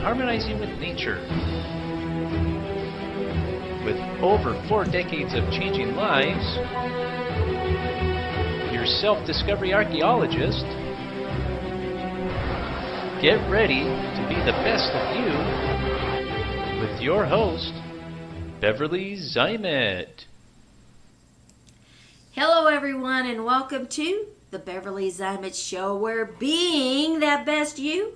harmonizing with nature. With over 4 decades of changing lives, your self-discovery archaeologist, get ready to be the best of you with your host, Beverly Zimet. Hello everyone and welcome to the Beverly Zimet Show, where being that best you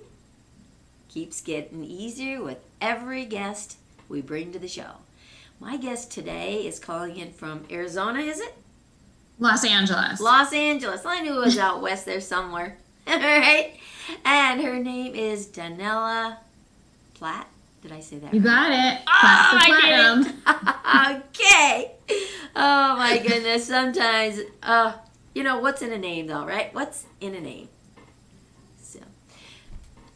keeps getting easier with every guest we bring to the show. My guest today is calling in from Arizona, is it? Los Angeles. Los Angeles. I knew it was out west there somewhere. All right. And her name is Daniella Platt. Did I say that You right? got it. Oh, Platinum. I did. Okay. Oh, my goodness. Sometimes, what's in a name, though, right? What's in a name? So,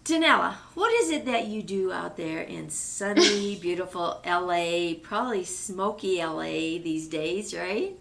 Daniella, what is it that you do out there in sunny, beautiful LA, probably smoky LA these days, right?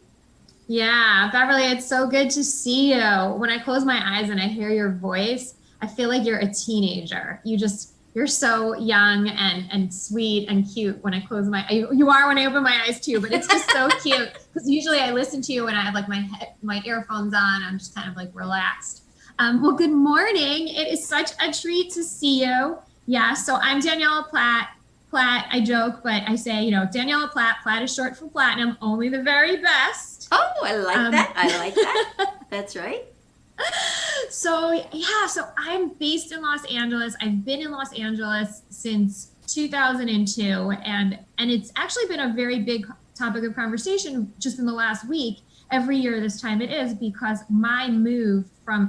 Yeah, Beverly, it's so good to see you. When I close my eyes and I hear your voice, I feel like you're a teenager. You're so young and sweet and cute when I close you are when I open my eyes too, but it's just so cute because usually I listen to you when I have like my earphones on. I'm just kind of like relaxed. Well, good morning. It is such a treat to see you. Yeah, so I'm Daniella Platt. Platt, I joke, but I say, Daniella Platt. Platt is short for platinum, only the very best. Oh, I like that. I like that. That's right. So I'm based in Los Angeles. I've been in Los Angeles since 2002, and it's actually been a very big topic of conversation just in the last week. Every year this time it is, because my move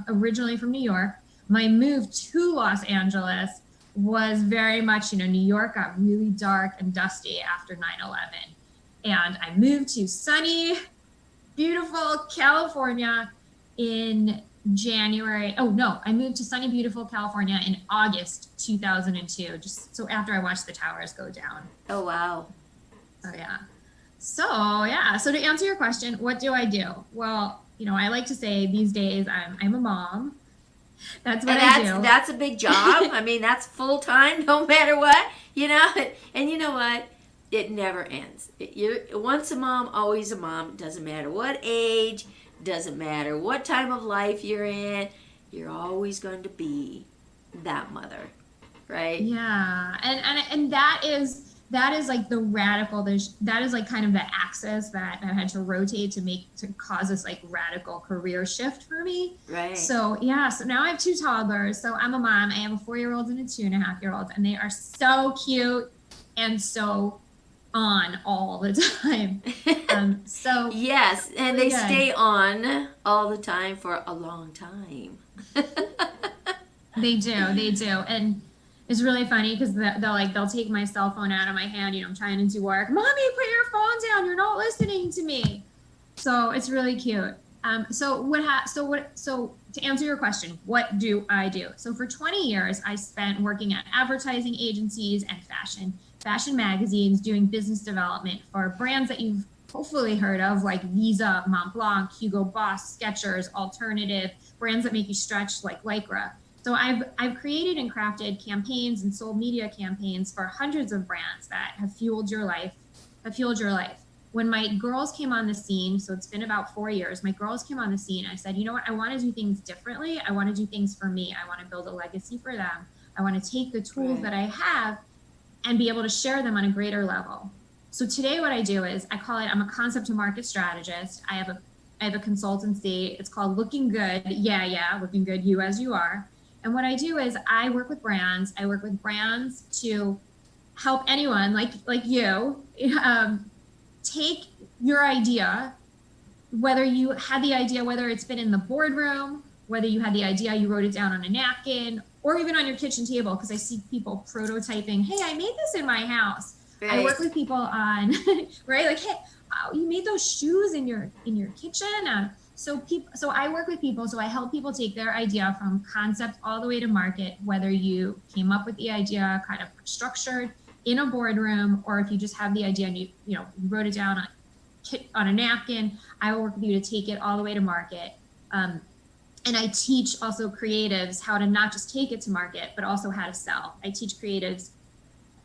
originally from New York, my move to Los Angeles was very much, New York got really dark and dusty after 9/11. And I moved to sunny, beautiful California in January. Oh no, I moved to sunny, beautiful California in August 2002, just so after I watched the towers go down. Oh, wow. Oh yeah. So to answer your question, what do I do? Well, I like to say these days I'm a mom. That's what I do. That's a big job. I mean, that's full time, no matter what, And you know what? It never ends. You're once a mom, always a mom. Doesn't matter what age, doesn't matter what time of life you're in. You're always going to be that mother, right? Yeah, and that is like the radical. That is like kind of the axis that I had to rotate to cause this like radical career shift for me. Right. So now I have 2 toddlers. So I'm a mom. I have a 4-year-old and a 2.5-year-old, and they are so cute and so on all the time. So yes, and really they stay on all the time for a long time. They do, and it's really funny because they'll take my cell phone out of my hand. I'm trying to do work. Mommy, put your phone down. You're not listening to me. So it's really cute. So to answer your question, what do I do? So for 20 years, I spent working at advertising agencies and fashion magazines, doing business development for brands that you've hopefully heard of, like Visa, Montblanc, Hugo Boss, Skechers, Alternative, brands that make you stretch like Lycra. So I've created and crafted campaigns and sold media campaigns for hundreds of brands that have fueled your life. When my girls came on the scene, so it's been about 4 years, my girls came on the scene. I said, you know what? I want to do things differently. I want to do things for me. I want to build a legacy for them. I want to take the tools that I have and be able to share them on a greater level. So today what I do is I'm a concept to market strategist. I have a consultancy. It's called Looking Good. Yeah, Looking Good, you as you are. And what I do is I work with brands. I work with brands to help anyone like you take your idea, whether you had the idea, whether it's been in the boardroom, whether you had the idea, you wrote it down on a napkin, or even on your kitchen table, because I see people prototyping, hey, I made this in my house. Right. I work with people on, right? Like, hey, you made those shoes in your kitchen. So I work with people, so I help people take their idea from concept all the way to market, whether you came up with the idea kind of structured in a boardroom, or if you just have the idea and you wrote it down on a napkin. I will work with you to take it all the way to market. And I teach also creatives how to not just take it to market, but also how to sell. I teach creatives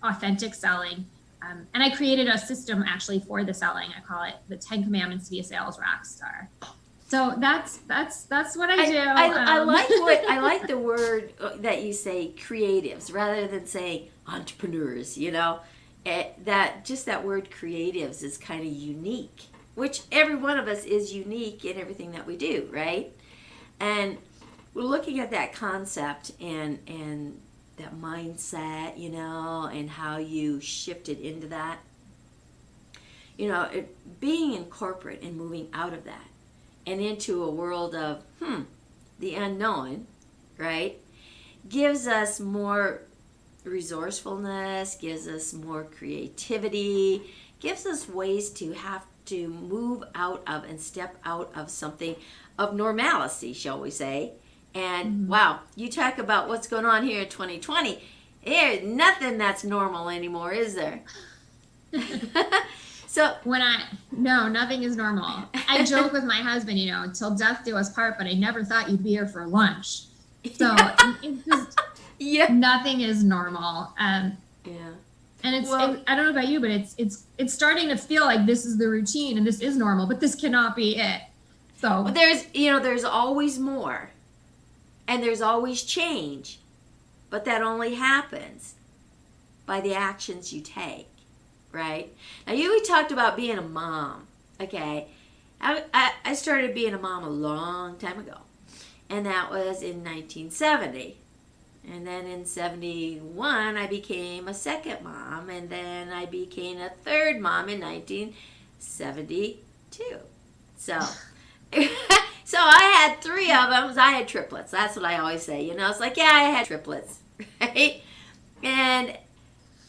authentic selling. And I created a system actually for the selling. I call it the 10 Commandments to be a sales rock star. So that's what I do. I like the word that you say creatives rather than saying entrepreneurs. That word creatives is kind of unique, which every one of us is unique in everything that we do, right? And we're looking at that concept and that mindset, and how you shifted into that. Being in corporate and moving out of that and into a world of the unknown, right, gives us more resourcefulness, gives us more creativity, gives us ways to have to move out of and step out of something of normalcy, shall we say. And wow, you talk about what's going on here in 2020. There's nothing that's normal anymore, is there? So no, nothing is normal. I joke with my husband, till death do us part, but I never thought you'd be here for lunch. So it's just, nothing is normal. And it's, I don't know about you, but it's starting to feel like this is the routine and this is normal, but this cannot be it. So there's always more, and there's always change, but that only happens by the actions you take. Right? Now, we talked about being a mom, okay? I started being a mom a long time ago, and that was in 1970. And then in 71, I became a second mom, and then I became a third mom in 1972. So, so I had three of them. I had triplets. That's what I always say. It's like, I had triplets, right? And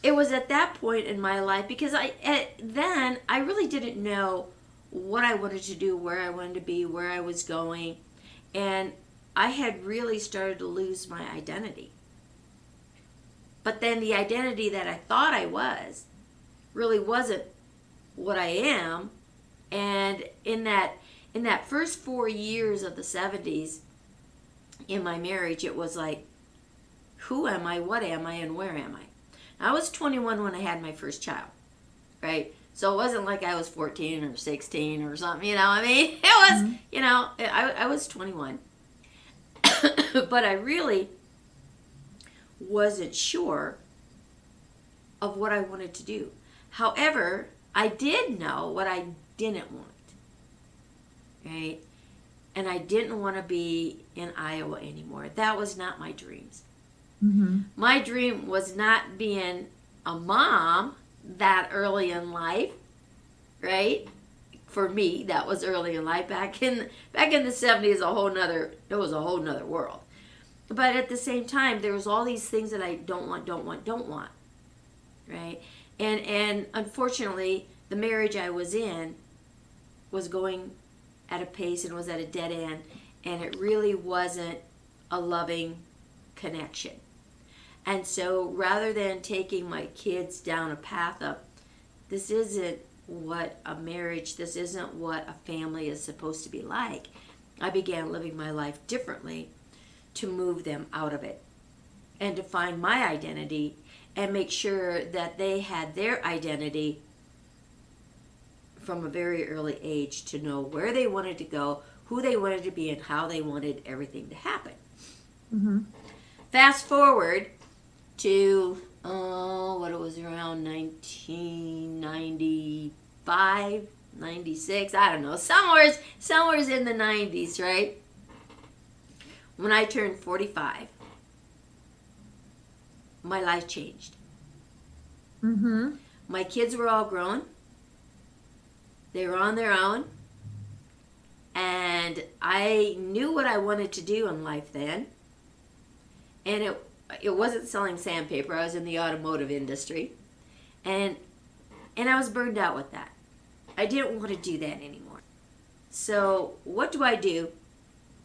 it was at that point in my life, because then I really didn't know what I wanted to do, where I wanted to be, where I was going. And I had really started to lose my identity. But then the identity that I thought I was really wasn't what I am. And in that first 4 years of the 70s in my marriage, it was like, who am I, what am I, and where am I? I was 21 when I had my first child, right? So it wasn't like I was 14 or 16 or something, it was, I was 21. But I really wasn't sure of what I wanted to do. However, I did know what I didn't want, right? And I didn't want to be in Iowa anymore. That was not my dreams. My dream was not being a mom that early in life, right? For me, that was early in life. Back in the 70s, it was a whole nother world. But at the same time, there was all these things that I don't want, right? And unfortunately, the marriage I was in was going at a pace and was at a dead end, and it really wasn't a loving connection. And so rather than taking my kids down a path of, this isn't what a marriage, this isn't what a family is supposed to be like, I began living my life differently to move them out of it and to find my identity and make sure that they had their identity from a very early age to know where they wanted to go, who they wanted to be, and how they wanted everything to happen. Fast forward to, what it was around 1995, 96, I don't know, somewhere's in the 90s, right? When I turned 45, my life changed. My kids were all grown. They were on their own. And I knew what I wanted to do in life then. And it wasn't selling sandpaper. I was in the automotive industry. And I was burned out with that. I didn't want to do that anymore. So what do I do?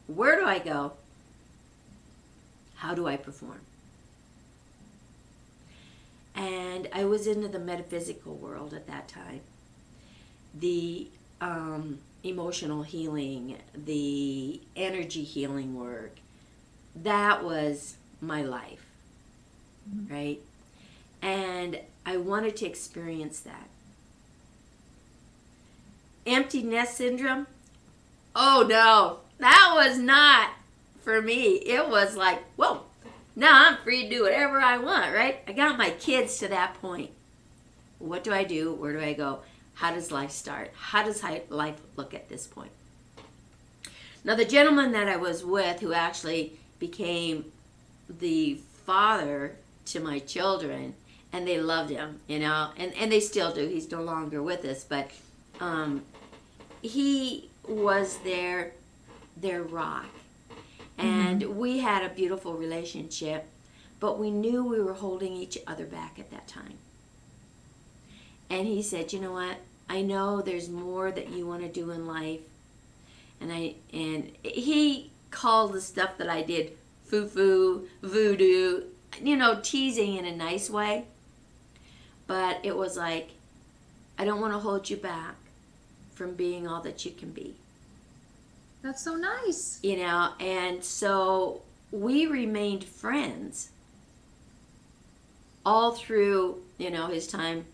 Where do I go? How do I perform? And I was into the metaphysical world at that time. The emotional healing, the energy healing work, that was my life, right? And I wanted to experience that. Empty nest syndrome? Oh no, that was not for me. It was like, whoa, now I'm free to do whatever I want, right? I got my kids to that point. What do I do? Where do I go? How does life start? How does life look at this point? Now, the gentleman that I was with, who actually became the father to my children, and they loved him, you know, and they still do. He's no longer with us, but he was their rock. And we had a beautiful relationship, but we knew we were holding each other back at that time. And he said, you know what? I know there's more that you want to do in life. And he called the stuff that I did foo-foo, voodoo, you know, teasing in a nice way. But it was like, I don't want to hold you back from being all that you can be. That's so nice. You know, and so we remained friends all through, you know, his time,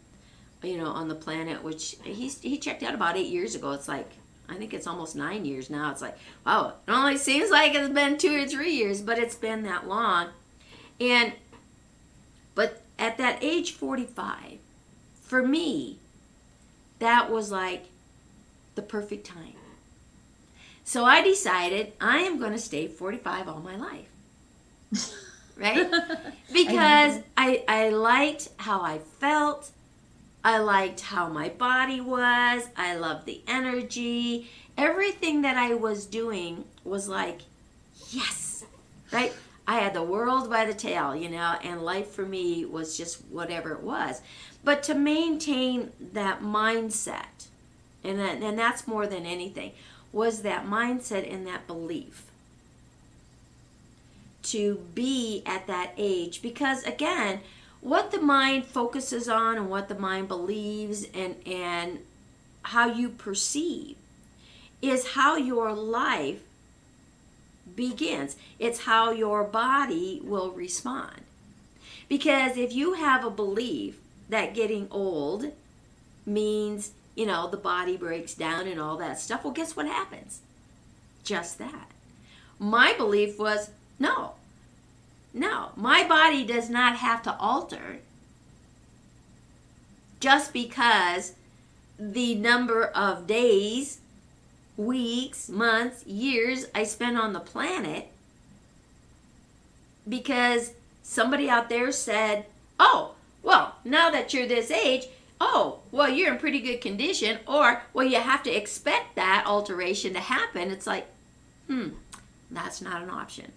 you know, on the planet, which he checked out about 8 years ago. It's like, I think it's almost 9 years now. It's like, wow, it only seems like it's been 2 or 3 years, but it's been that long. But at that age 45, for me, that was like the perfect time. So I decided I am going to stay 45 all my life. Right? Because I liked how I felt. I liked how my body was. I loved the energy. Everything that I was doing was like, yes, right? I had the world by the tail, you know, and life for me was just whatever it was. But to maintain that mindset, and that's more than anything, was that mindset and that belief to be at that age. Because again, what the mind focuses on and what the mind believes and how you perceive is how your life begins. It's how your body will respond. Because if you have a belief that getting old means, you know, the body breaks down and all that stuff, well, guess what happens? Just that. My belief was, no, my body does not have to alter just because the number of days, weeks, months, years I spend on the planet, because somebody out there said, oh, well, now that you're this age, oh, well, you're in pretty good condition, or, well, you have to expect that alteration to happen. It's like, that's not an option.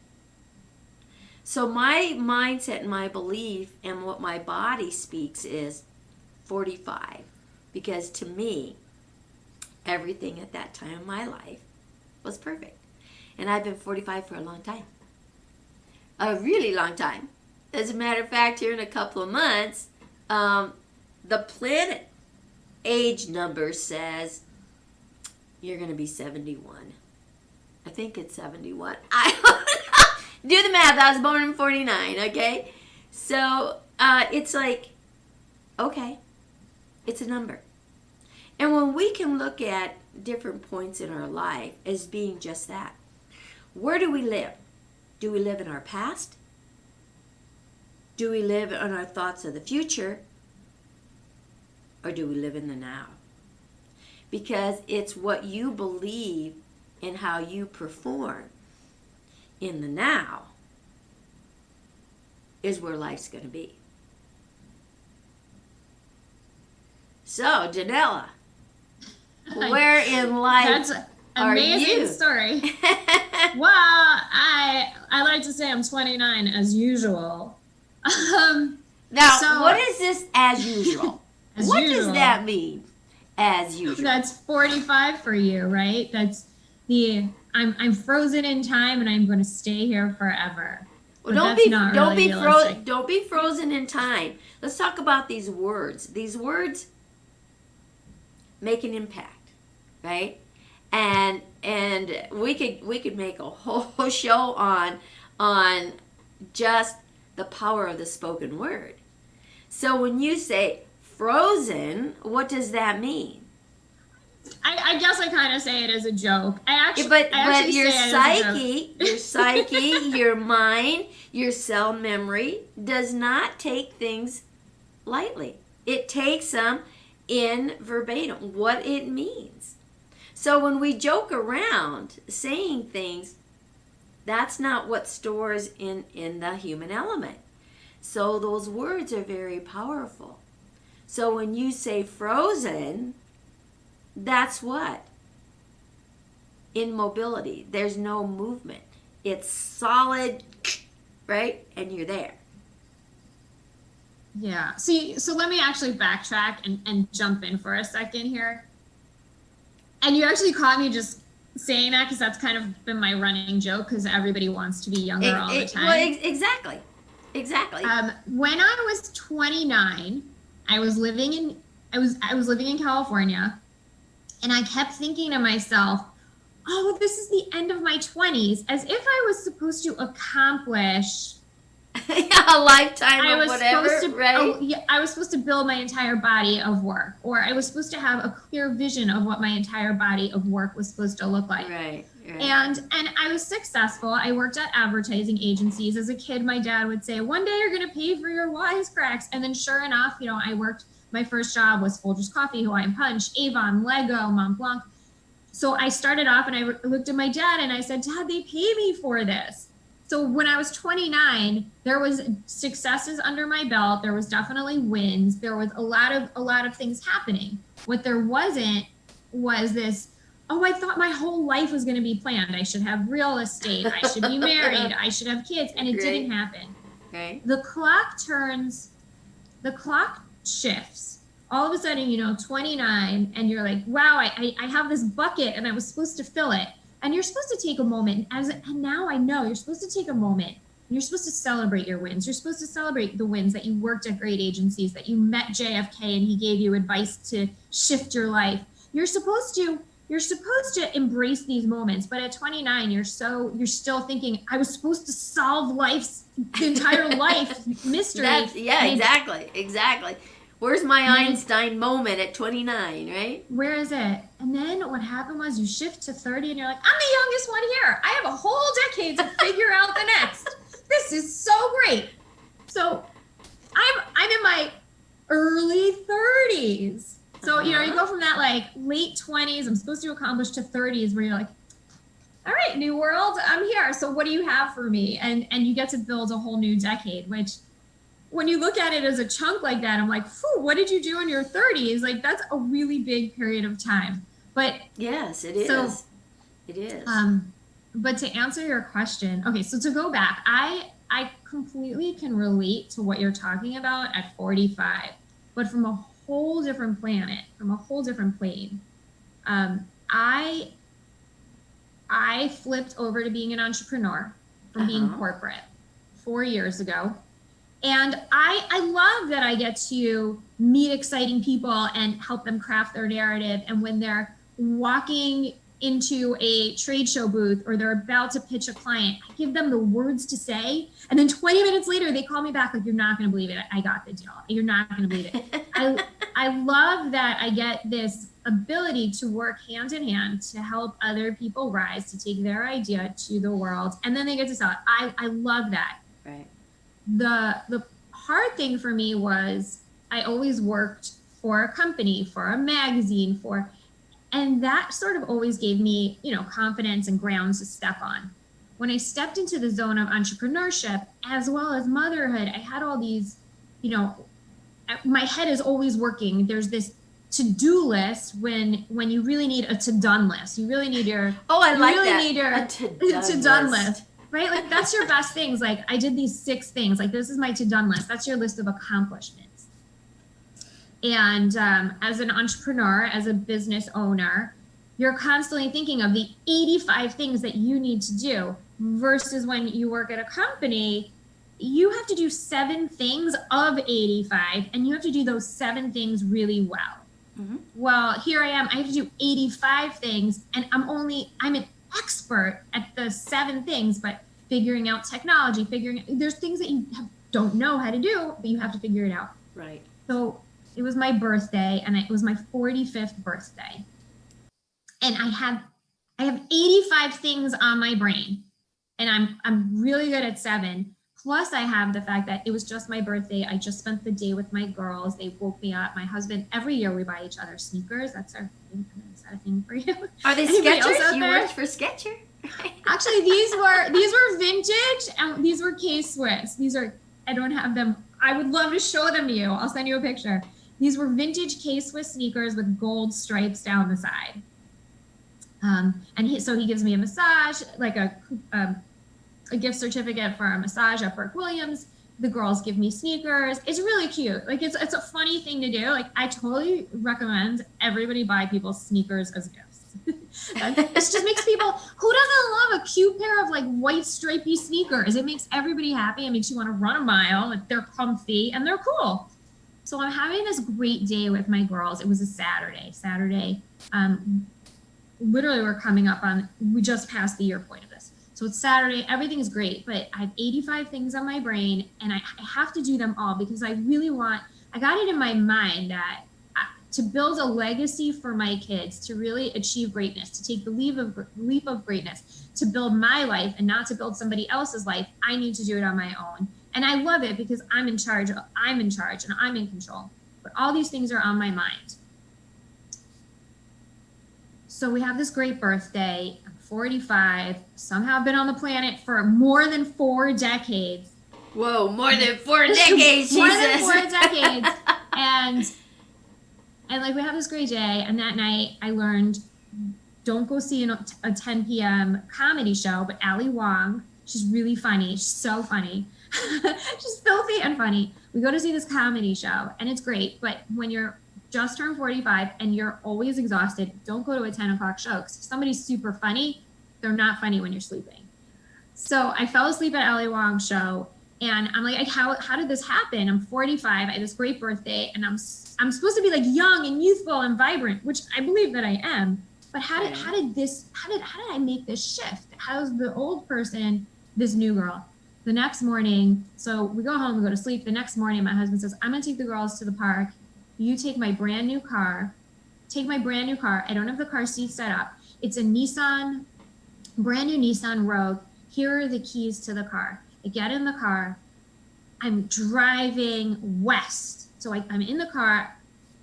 So my mindset and my belief and what my body speaks is 45. Because to me, everything at that time in my life was perfect. And I've been 45 for a long time. A really long time. As a matter of fact, here in a couple of months, the planet age number says you're going to be 71. I think it's 71. I don't know. Do the math. I was born in 49, okay? So it's like, okay, it's a number. And when we can look at different points in our life as being just that, where do we live? Do we live in our past? Do we live on our thoughts of the future? Or do we live in the now? Because it's what you believe and how you perform in the now is where life's going to be. So, Daniella, where in life That's an are amazing you? story. Well, I like to say I'm 29 as usual. Now, So- what is this as usual? As What usual. does that mean, as usual? That's 45 for you, right? That's I'm frozen in time and I'm going to stay here forever. Well, But don't that's be not don't really be realistic. don't be frozen in time. Let's talk about these words. These words make an impact, right? and we could make a whole show on just the power of the spoken word. So when you say frozen, what does that mean? I guess I kind of say it as a joke. But your psyche, your mind, your cell memory does not take things lightly. It takes them in verbatim, what it means. So when we joke around saying things, that's not what stores in the human element. So those words are very powerful. So when you say frozen, that's what? Immobility. There's no movement. It's solid, right? And you're there. Yeah. See, so let me actually backtrack and jump in for a second here. And you actually caught me just saying that because that's kind of been my running joke because everybody wants to be younger all the time. Well, exactly. When I was 29, I was living in California, and I kept thinking to myself, "Oh, this is the end of my 20s," as if I was supposed to accomplish a lifetime of whatever, right? Oh, yeah, I was supposed to build my entire body of work, or I was supposed to have a clear vision of what my entire body of work was supposed to look like. Right. And I was successful. I worked at advertising agencies. As a kid, my dad would say, "One day you're going to pay for your wisecracks." And then sure enough, I worked, my first job was Folgers Coffee, Hawaiian Punch, Avon, Lego, Mont Blanc. So I started off and I looked at my dad and I said, "Dad, they pay me for this." So when I was 29, there was successes under my belt. There was definitely wins. There was a lot of things happening. What there wasn't was this, "Oh, I thought my whole life was going to be planned. I should have real estate. I should be married. I should have kids." And it didn't happen. Okay. The clock shifts. All of a sudden, 29, and you're like, "Wow, I have this bucket and I was supposed to fill it." And you're supposed to take a moment, and now I know you're supposed to take a moment. You're supposed to celebrate your wins. You're supposed to celebrate the wins that you worked at great agencies, that you met JFK and he gave you advice to shift your life. You're supposed to embrace these moments. But at 29, you're still thinking, "I was supposed to solve the entire life mystery." Exactly. Where's my Einstein moment at 29, right? Where is it? And then what happened was you shift to 30 and you're like, "I'm the youngest one here. I have a whole decade to figure out the next. This is so great." So I'm in my early 30s. So, you go from that late 20s, I'm supposed to accomplish, to 30s where you're like, "All right, new world, I'm here. So what do you have for me?" And you get to build a whole new decade, which when you look at it as a chunk like that, I'm like, "Phew, what did you do in your 30s?" Like, that's a really big period of time. But yes, it is. So, it is. But to answer your question, okay, so to go back, I completely can relate to what you're talking about at 45, but from a whole different planet, from a whole different plane. I flipped over to being an entrepreneur from being corporate 4 years ago. And I love that I get to meet exciting people and help them craft their narrative. And when they're walking into a trade show booth or they're about to pitch a client, I give them the words to say. And then 20 minutes later, they call me back like, "You're not going to believe it. I got the deal. You're not going to believe it." I love that I get this ability to work hand in hand to help other people rise, to take their idea to the world. And then they get to sell it. I love that. Right. The hard thing for me was I always worked for a company, for a magazine, and that sort of always gave me, confidence and grounds to step on. When I stepped into the zone of entrepreneurship as well as motherhood, I had all these, my head is always working. There's this to-do list when you really need a to-done list. You really need your to-done list. Right? Like, that's your best things. Like, I did these 6 things. Like, this is my to-done list. That's your list of accomplishments. And as an entrepreneur, as a business owner, you're constantly thinking of the 85 things that you need to do, versus when you work at a company, you have to do 7 things of 85, and you have to do those 7 things really well. Well, here I am. I have to do 85 things, and I'm an expert at the 7 things, but figuring out technology, there's things that you don't know how to do, but you have to figure it out. Right. So it was my birthday, and it was my 45th birthday, and I have 85 things on my brain, and I'm really good at 7. Plus, I have the fact that it was just my birthday. I just spent the day with my girls. They woke me up. My husband, every year we buy each other sneakers. That's our thing. Is that a thing for you? Are they Skechers? You worked for Skechers? Actually, these were vintage, and these were K-Swiss. I don't have them. I would love to show them to you. I'll send you a picture. These were vintage K-Swiss sneakers with gold stripes down the side. So he gives me a massage, like a gift certificate for a massage at Burke Williams. The girls give me sneakers. It's really cute. Like it's a funny thing to do. Like I totally recommend everybody buy people sneakers as gifts. It just makes people, who doesn't love a cute pair of like white stripy sneakers? It makes everybody happy. It makes you want to run a mile. Like they're comfy and they're cool. So I'm having this great day with my girls. It was a Saturday. Literally we're coming up on, we just passed the year point of this. So it's Saturday, everything is great, but I have 85 things on my brain and I have to do them all because I got it in my mind that to build a legacy for my kids, to really achieve greatness, to take the leap of greatness, to build my life and not to build somebody else's life, I need to do it on my own. And I love it because I'm in charge and I'm in control. But all these things are on my mind. So we have this great birthday. I'm 45. Somehow I've been on the planet for more than 4 decades. Whoa, more than 4 decades, More than 4 decades. And like we have this great day. And that night I learned, don't go see a 10 p.m. comedy show, but Ali Wong, she's really funny. She's so funny. She's filthy and funny. We go to see this comedy show and it's great. But when you're just turned 45 and you're always exhausted, don't go to a 10 o'clock show. Because if somebody's super funny, they're not funny when you're sleeping. So I fell asleep at Ali Wong's show and I'm like, how did this happen? I'm 45, I had this great birthday and I'm supposed to be like young and youthful and vibrant, which I believe that I am. But how did I make this shift? How's the old person, this new girl? The next morning, so we go home, we go to sleep. The next morning, my husband says, I'm gonna take the girls to the park. You take my brand new car. I don't have the car seat set up. It's a brand new Nissan Rogue. Here are the keys to the car. I get in the car. I'm driving west. So I'm in the car.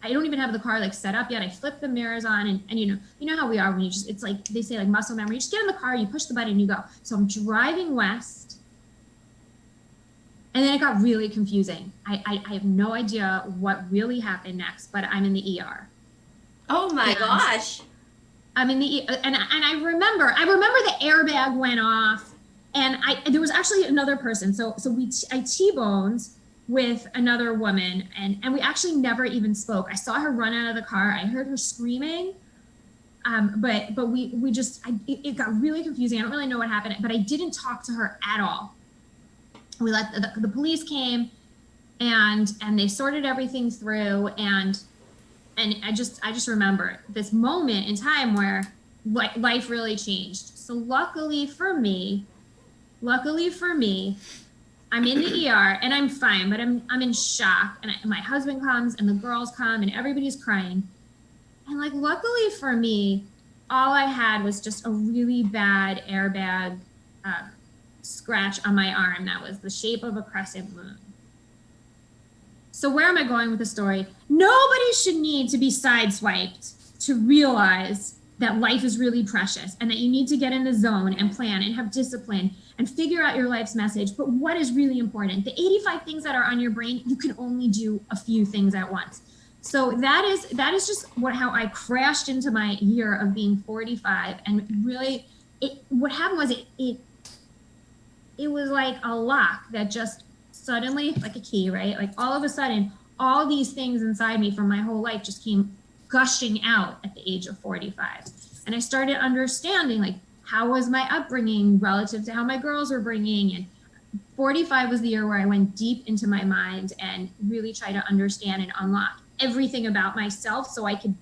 I don't even have the car like set up yet. I flip the mirrors on and you know how we are when it's like, they say like muscle memory. You just get in the car, you push the button, you go. So I'm driving west. And then it got really confusing. I have no idea what really happened next, but I'm in the ER. Oh my gosh. I'm in the and I remember the airbag went off, and there was actually another person. So I T-boned with another woman, and we actually never even spoke. I saw her run out of the car. I heard her screaming. But it got really confusing. I don't really know what happened, but I didn't talk to her at all. We let the police came and they sorted everything through and I just remember this moment in time where life really changed. So luckily for me, I'm in the ER and I'm fine, but I'm in shock and my husband comes and the girls come and everybody's crying. And like luckily for me, all I had was just a really bad airbag scratch on my arm that was the shape of a crescent moon. So where am I going with the story? Nobody should need to be sideswiped to realize that life is really precious and that you need to get in the zone and plan and have discipline and figure out your life's message. But what is really important? The 85 things that are on your brain, you can only do a few things at once. So that is just how I crashed into my year of being 45. And really, what happened was it was like a lock that just suddenly, like a key, right? Like all of a sudden, all these things inside me from my whole life just came gushing out at the age of 45. And I started understanding like, how was my upbringing relative to how my girls were bringing? And 45 was the year where I went deep into my mind and really tried to understand and unlock. everything about myself so I could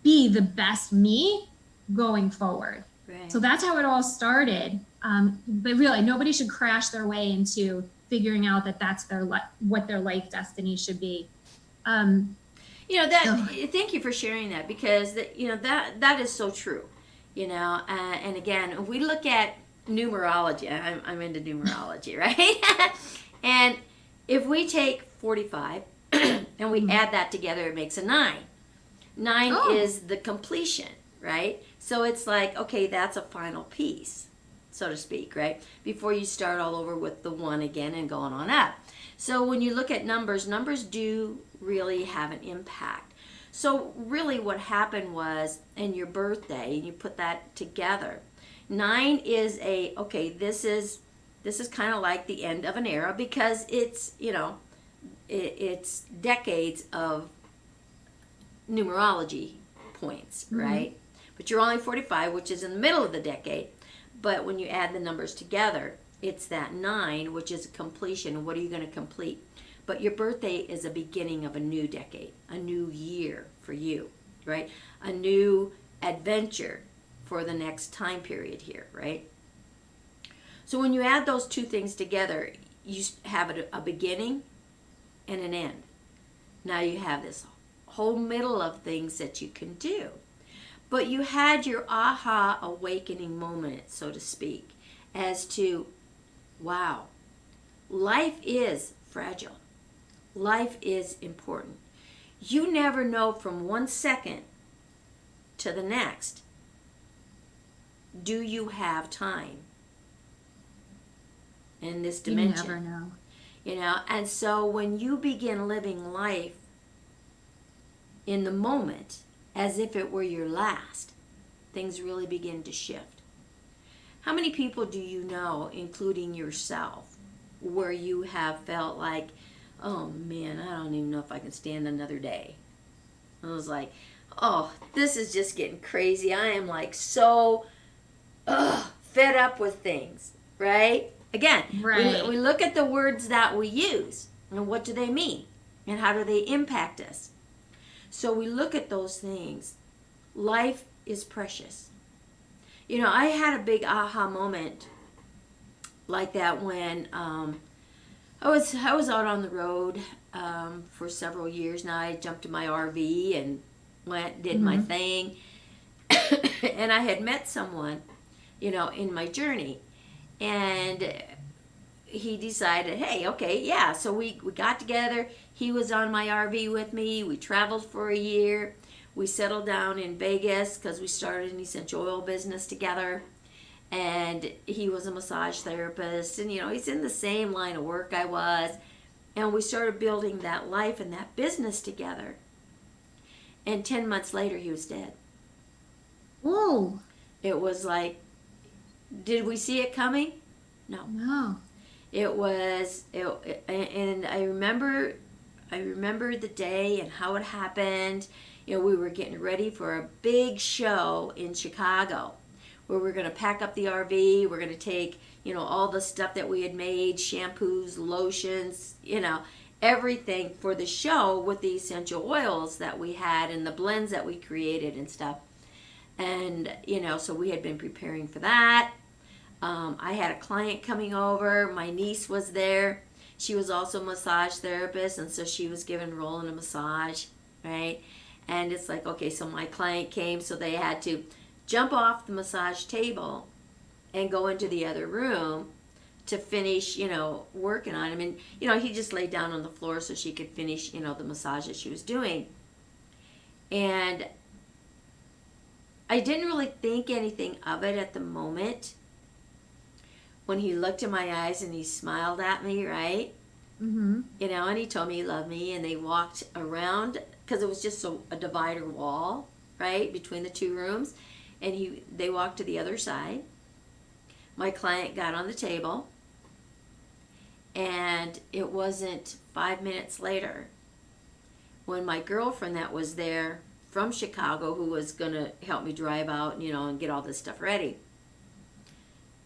be the best me going forward. Right. So that's how it all started. But really, nobody should crash their way into figuring out that that's what their life destiny should be. Thank you for sharing that, because that is so true. And again, if we look at numerology, I'm into numerology, right? And if we take 45 and we add that together, it makes a 9. 9 is the completion, right? So it's like, okay, that's a final piece, so to speak, right? Before you start all over with the 1 again and going on up. So when you look at numbers do really have an impact. So really what happened was, in your birthday, and you put that together, 9 is this is kind of like the end of an era, because it's, it's decades of numerology points, right? But you're only 45, which is in the middle of the decade. But when you add the numbers together, it's that 9, which is completion. What are you going to complete? But your birthday is a beginning of a new decade, a new year for you, right? A new adventure for the next time period here, right? So when you add those two things together, you have a beginning and an end. Now you have this whole middle of things that you can do. But you had your aha awakening moment, so to speak, as to, wow, life is fragile. Life is important. You never know from one second to the next, do you have time in this dimension? You never know. And so when you begin living life in the moment, as if it were your last, things really begin to shift. How many people do you know, including yourself, where you have felt like, oh man, I don't even know if I can stand another day? I was like, oh, this is just getting crazy. I am like so fed up with things, right? Again, right. We look at the words that we use, and what do they mean? And how do they impact us? So we look at those things. Life is precious. I had a big aha moment like that when I was out on the road for several years now. I jumped in my RV and did my thing. And I had met someone, in my journey. And he decided, hey, okay, yeah. So we got together. He was on my RV with me. We traveled for a year. We settled down in Vegas because we started an essential oil business together. And he was a massage therapist. And, he's in the same line of work I was. And we started building that life and that business together. And 10 months later, he was dead. Whoa. It was like, did we see it coming? No. No. And I remember the day and how it happened. We were getting ready for a big show in Chicago, where we're going to pack up the RV. We're going to take, all the stuff that we had made, shampoos, lotions, everything for the show with the essential oils that we had and the blends that we created and stuff. And, so we had been preparing for that. I had a client coming over. My niece was there. She was also a massage therapist, and so she was given a role in a massage, right? And it's like, okay, so my client came, so they had to jump off the massage table and go into the other room to finish, working on him. And, he just laid down on the floor so she could finish, the massage that she was doing. And I didn't really think anything of it at the moment. When he looked in my eyes and he smiled at me, right? Mm-hmm. And he told me he loved me, and they walked around, because it was just a divider wall, right, between the two rooms. And they walked to the other side. My client got on the table, and it wasn't 5 minutes later when my girlfriend that was there from Chicago, who was going to help me drive out, and get all this stuff ready,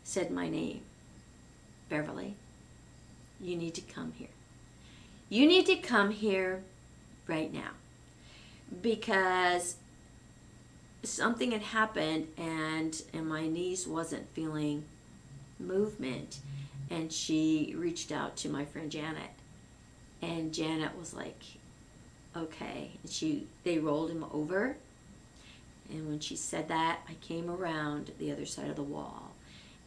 said my name. Beverly, you need to come here. You need to come here right now. because something had happened, and my niece wasn't feeling movement, and she reached out to my friend Janet, and Janet was like, okay. And they rolled him over, and when she said that, I came around the other side of the wall,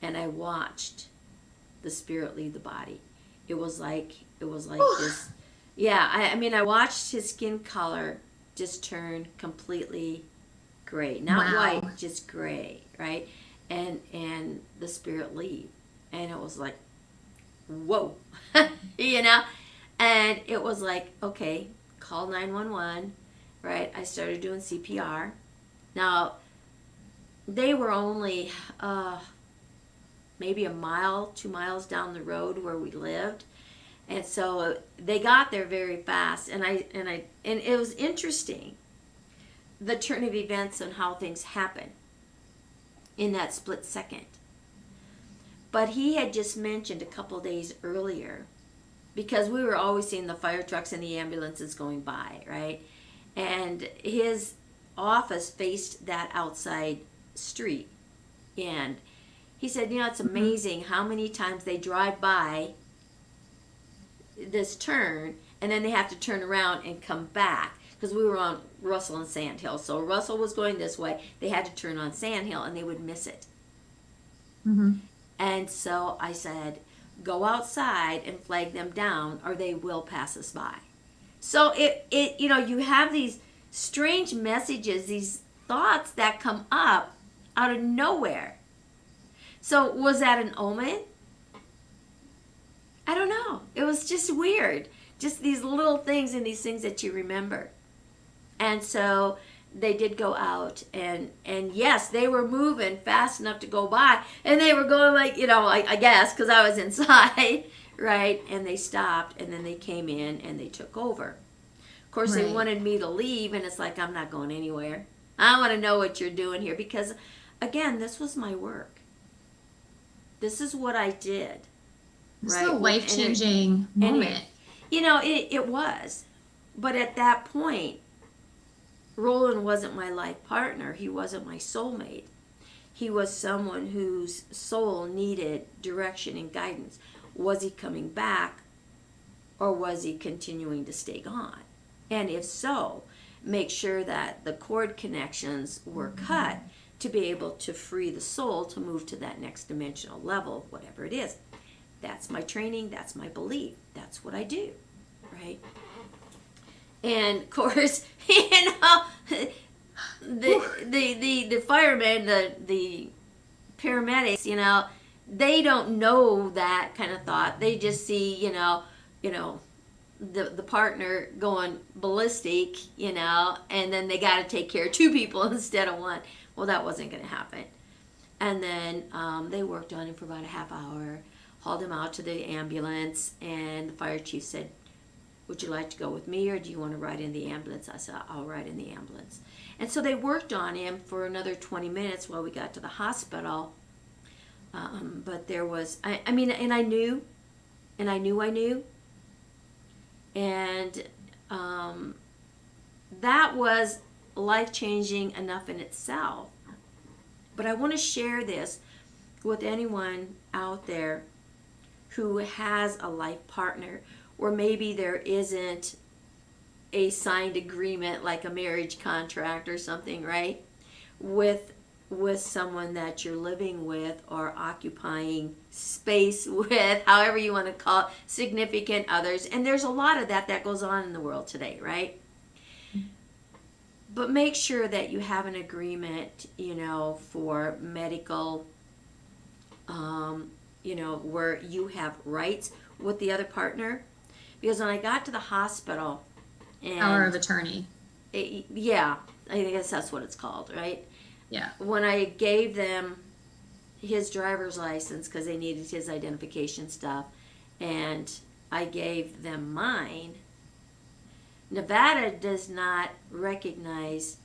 and I watched the spirit leave the body. It was like this. Yeah, I watched his skin color just turn completely gray, not white, just gray, right? And the spirit leave, and it was like, whoa, you know. And it was like, okay, call 911, right? I started doing CPR. Now, they were only maybe a mile, 2 miles down the road where we lived. And so they got there very fast, and it was interesting, the turn of events and how things happen in that split second. But he had just mentioned a couple days earlier, because we were always seeing the fire trucks and the ambulances going by, right? And his office faced that outside street, and he said, it's amazing how many times they drive by this turn, and then they have to turn around and come back, because we were on Russell and Sand Hill. So Russell was going this way. They had to turn on Sand Hill, and they would miss it. Mm-hmm. And so I said, go outside and flag them down, or they will pass us by. So you have these strange messages, these thoughts that come up out of nowhere. So was that an omen? I don't know. It was just weird. Just these little things and these things that you remember. And so they did go out, and yes, they were moving fast enough to go by, and they were going like, I guess, because I was inside, right? And they stopped, and then they came in, and they took over. Of course, They wanted me to leave, and it's like, I'm not going anywhere. I want to know what you're doing here, because, again, this was my work. This is what I did. It's a life-changing moment. It was. But at that point, Roland wasn't my life partner. He wasn't my soulmate. He was someone whose soul needed direction and guidance. Was he coming back, or was he continuing to stay gone? And if so, make sure that the cord connections were cut to be able to free the soul to move to that next dimensional level, whatever it is. That's my training. That's my belief. That's what I do, right? And of course, the firemen, the paramedics, they don't know that kind of thought. They just see, the partner going ballistic, and then they got to take care of 2 people instead of 1. Well, that wasn't going to happen. And then they worked on him for about a half hour, hauled him out to the ambulance, and the fire chief said, would you like to go with me, or do you want to ride in the ambulance? I said, I'll ride in the ambulance. And so they worked on him for another 20 minutes while we got to the hospital. But there was, I knew. And that was life-changing enough in itself. But I want to share this with anyone out there who has a life partner, or maybe there isn't a signed agreement like a marriage contract or something, right? With someone that you're living with or occupying space with, however you want to call it, significant others. And there's a lot of that goes on in the world today, right? But make sure that you have an agreement, for medical, where you have rights with the other partner. Because when I got to the hospital, and Power of attorney. I guess that's what it's called, right? Yeah. When I gave them his driver's license, because they needed his identification stuff, and I gave them mine, Nevada does not recognize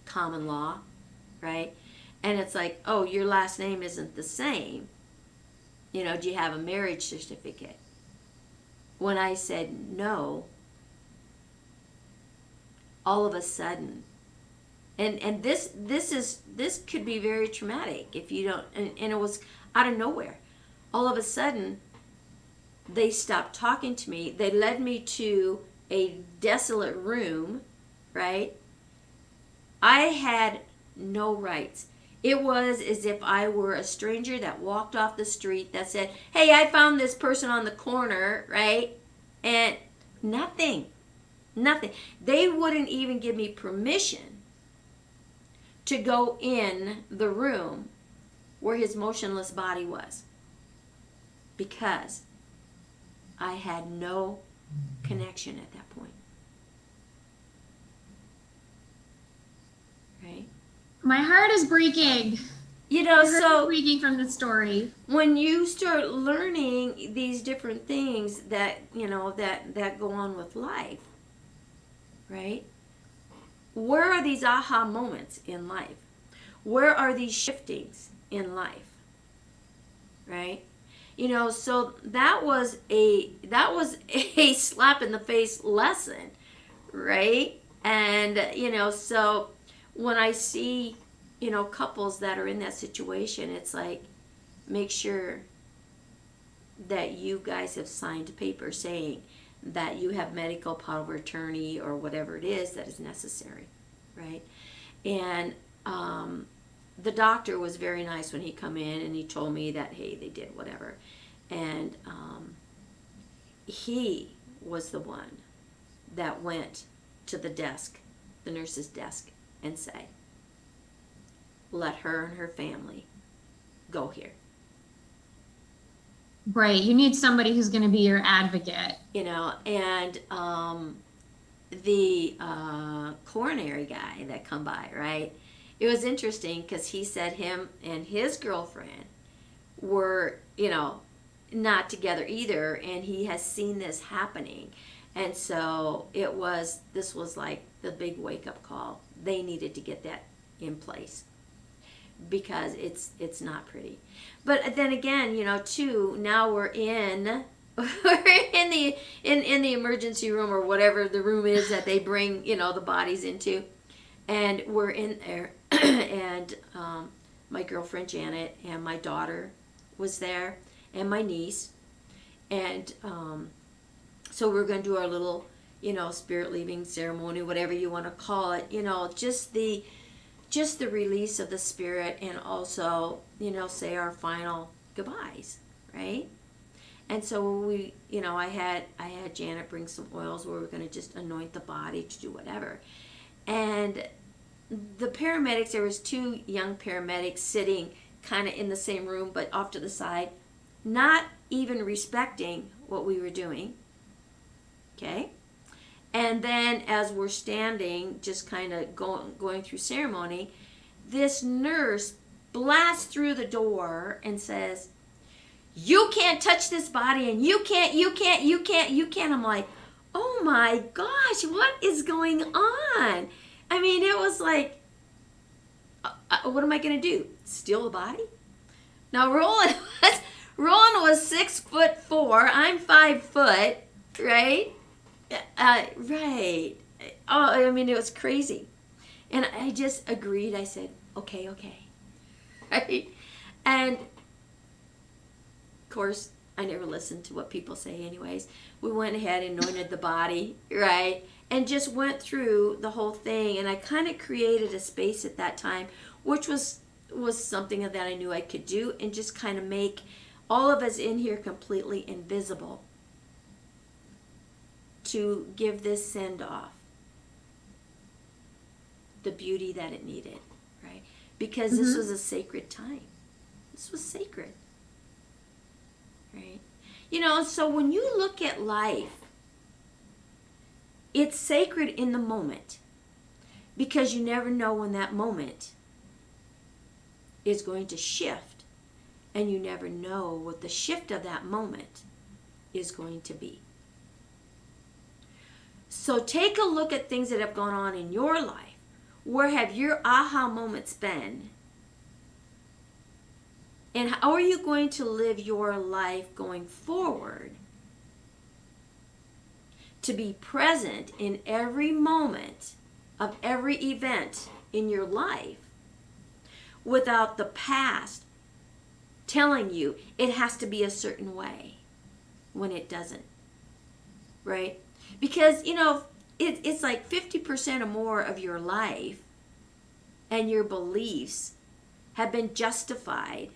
common law, right? And it's like, oh, your last name isn't the same. Do you have a marriage certificate? When I said no, all of a sudden, and this could be very traumatic if you don't, and it was out of nowhere. All of a sudden, they stopped talking to me. They led me to a desolate room, right? I had no rights. It was as if I were a stranger that walked off the street that said, hey, I found this person on the corner, right? And nothing. They wouldn't even give me permission to go in the room where his motionless body was, because I had no connection at that point. Right? My heart is breaking. You know, My heart so is breaking from the story. when you start learning these different things that, you know, that go on with life, right? Where are these aha moments in life? Where are these shiftings in life? Right? You know, so that was a slap in the face lesson, right? And you know, so when I see, you know, couples that are in that situation, it's like, make sure that you guys have signed a paper saying that you have medical power of attorney or whatever it is that is necessary, right? And the doctor was very nice when he come in, and he told me that, hey, they did whatever. And he was the one that went to the desk, the nurse's desk, and say, let her and her family go here. Right. You need somebody who's going to be your advocate. You know, and the coronary guy that come by, right? It was interesting because he said him and his girlfriend were, you know, not together either, and he has seen this happening. And so this was like the big wake-up call. They needed to get that in place, because it's not pretty. But then again, you know, too, now we're in the emergency room, or whatever the room is that they bring, you know, the bodies into, and we're in there, and my girlfriend Janet and my daughter was there, and my niece, and so we're going to do our little, you know, spirit leaving ceremony, whatever you want to call it, you know, just the release of the spirit, and also, you know, say our final goodbyes, right? And so we, you know, I had Janet bring some oils where we're going to just anoint the body to do whatever. And the paramedics, there was 2 young paramedics sitting kind of in the same room but off to the side, not even respecting what we were doing. Okay? And then as we're standing, just kind of going through ceremony, this nurse blasts through the door and says, you can't touch this body, and you can't. I'm like, oh my gosh, what is going on? I mean, it was like, what am I going to do? Steal the body? Now, Roland was 6'4". I'm 5 foot, right? Right. Oh, I mean, it was crazy. And I just agreed. I said, okay. Right? And, of course, I never listened to what people say anyways. We went ahead and anointed the body, right? And just went through the whole thing. And I kind of created a space at that time, which was something that I knew I could do, and just kind of make all of us in here completely invisible, to give this send-off the beauty that it needed, right? Because this was a sacred time. This was sacred, right? You know, so when you look at life, it's sacred in the moment, because you never know when that moment is going to shift, and you never know what the shift of that moment is going to be. So take a look at things that have gone on in your life. Where have your aha moments been? And how are you going to live your life going forward to be present in every moment of every event in your life without the past telling you it has to be a certain way when it doesn't, right? Because, it's like 50% or more of your life and your beliefs have been justified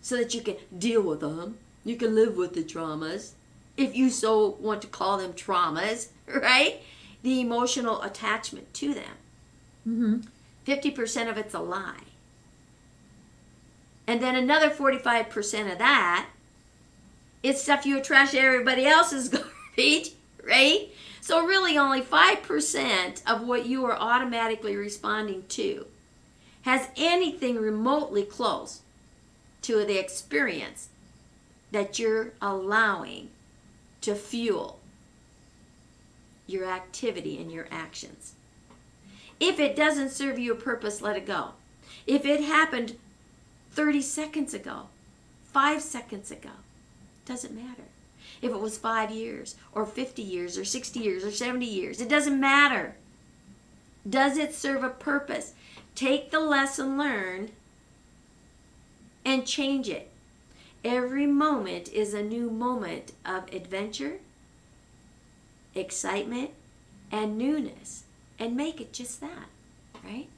so that you can deal with them. You can live with the traumas, if you so want to call them traumas, right? The emotional attachment to them. 50% of it's a lie. And then another 45% of that is stuff you trash everybody else's garbage, right? So really only 5% of what you are automatically responding to has anything remotely close to the experience that you're allowing to fuel your activity and your actions. If it doesn't serve you a purpose, let it go. If it happened 30 seconds ago, 5 seconds ago, doesn't matter. If it was 5 years or 50 years or 60 years or 70 years, it doesn't matter. Does it serve a purpose? Take the lesson learned and change it. Every moment is a new moment of adventure, excitement, and newness. And make it just that, right?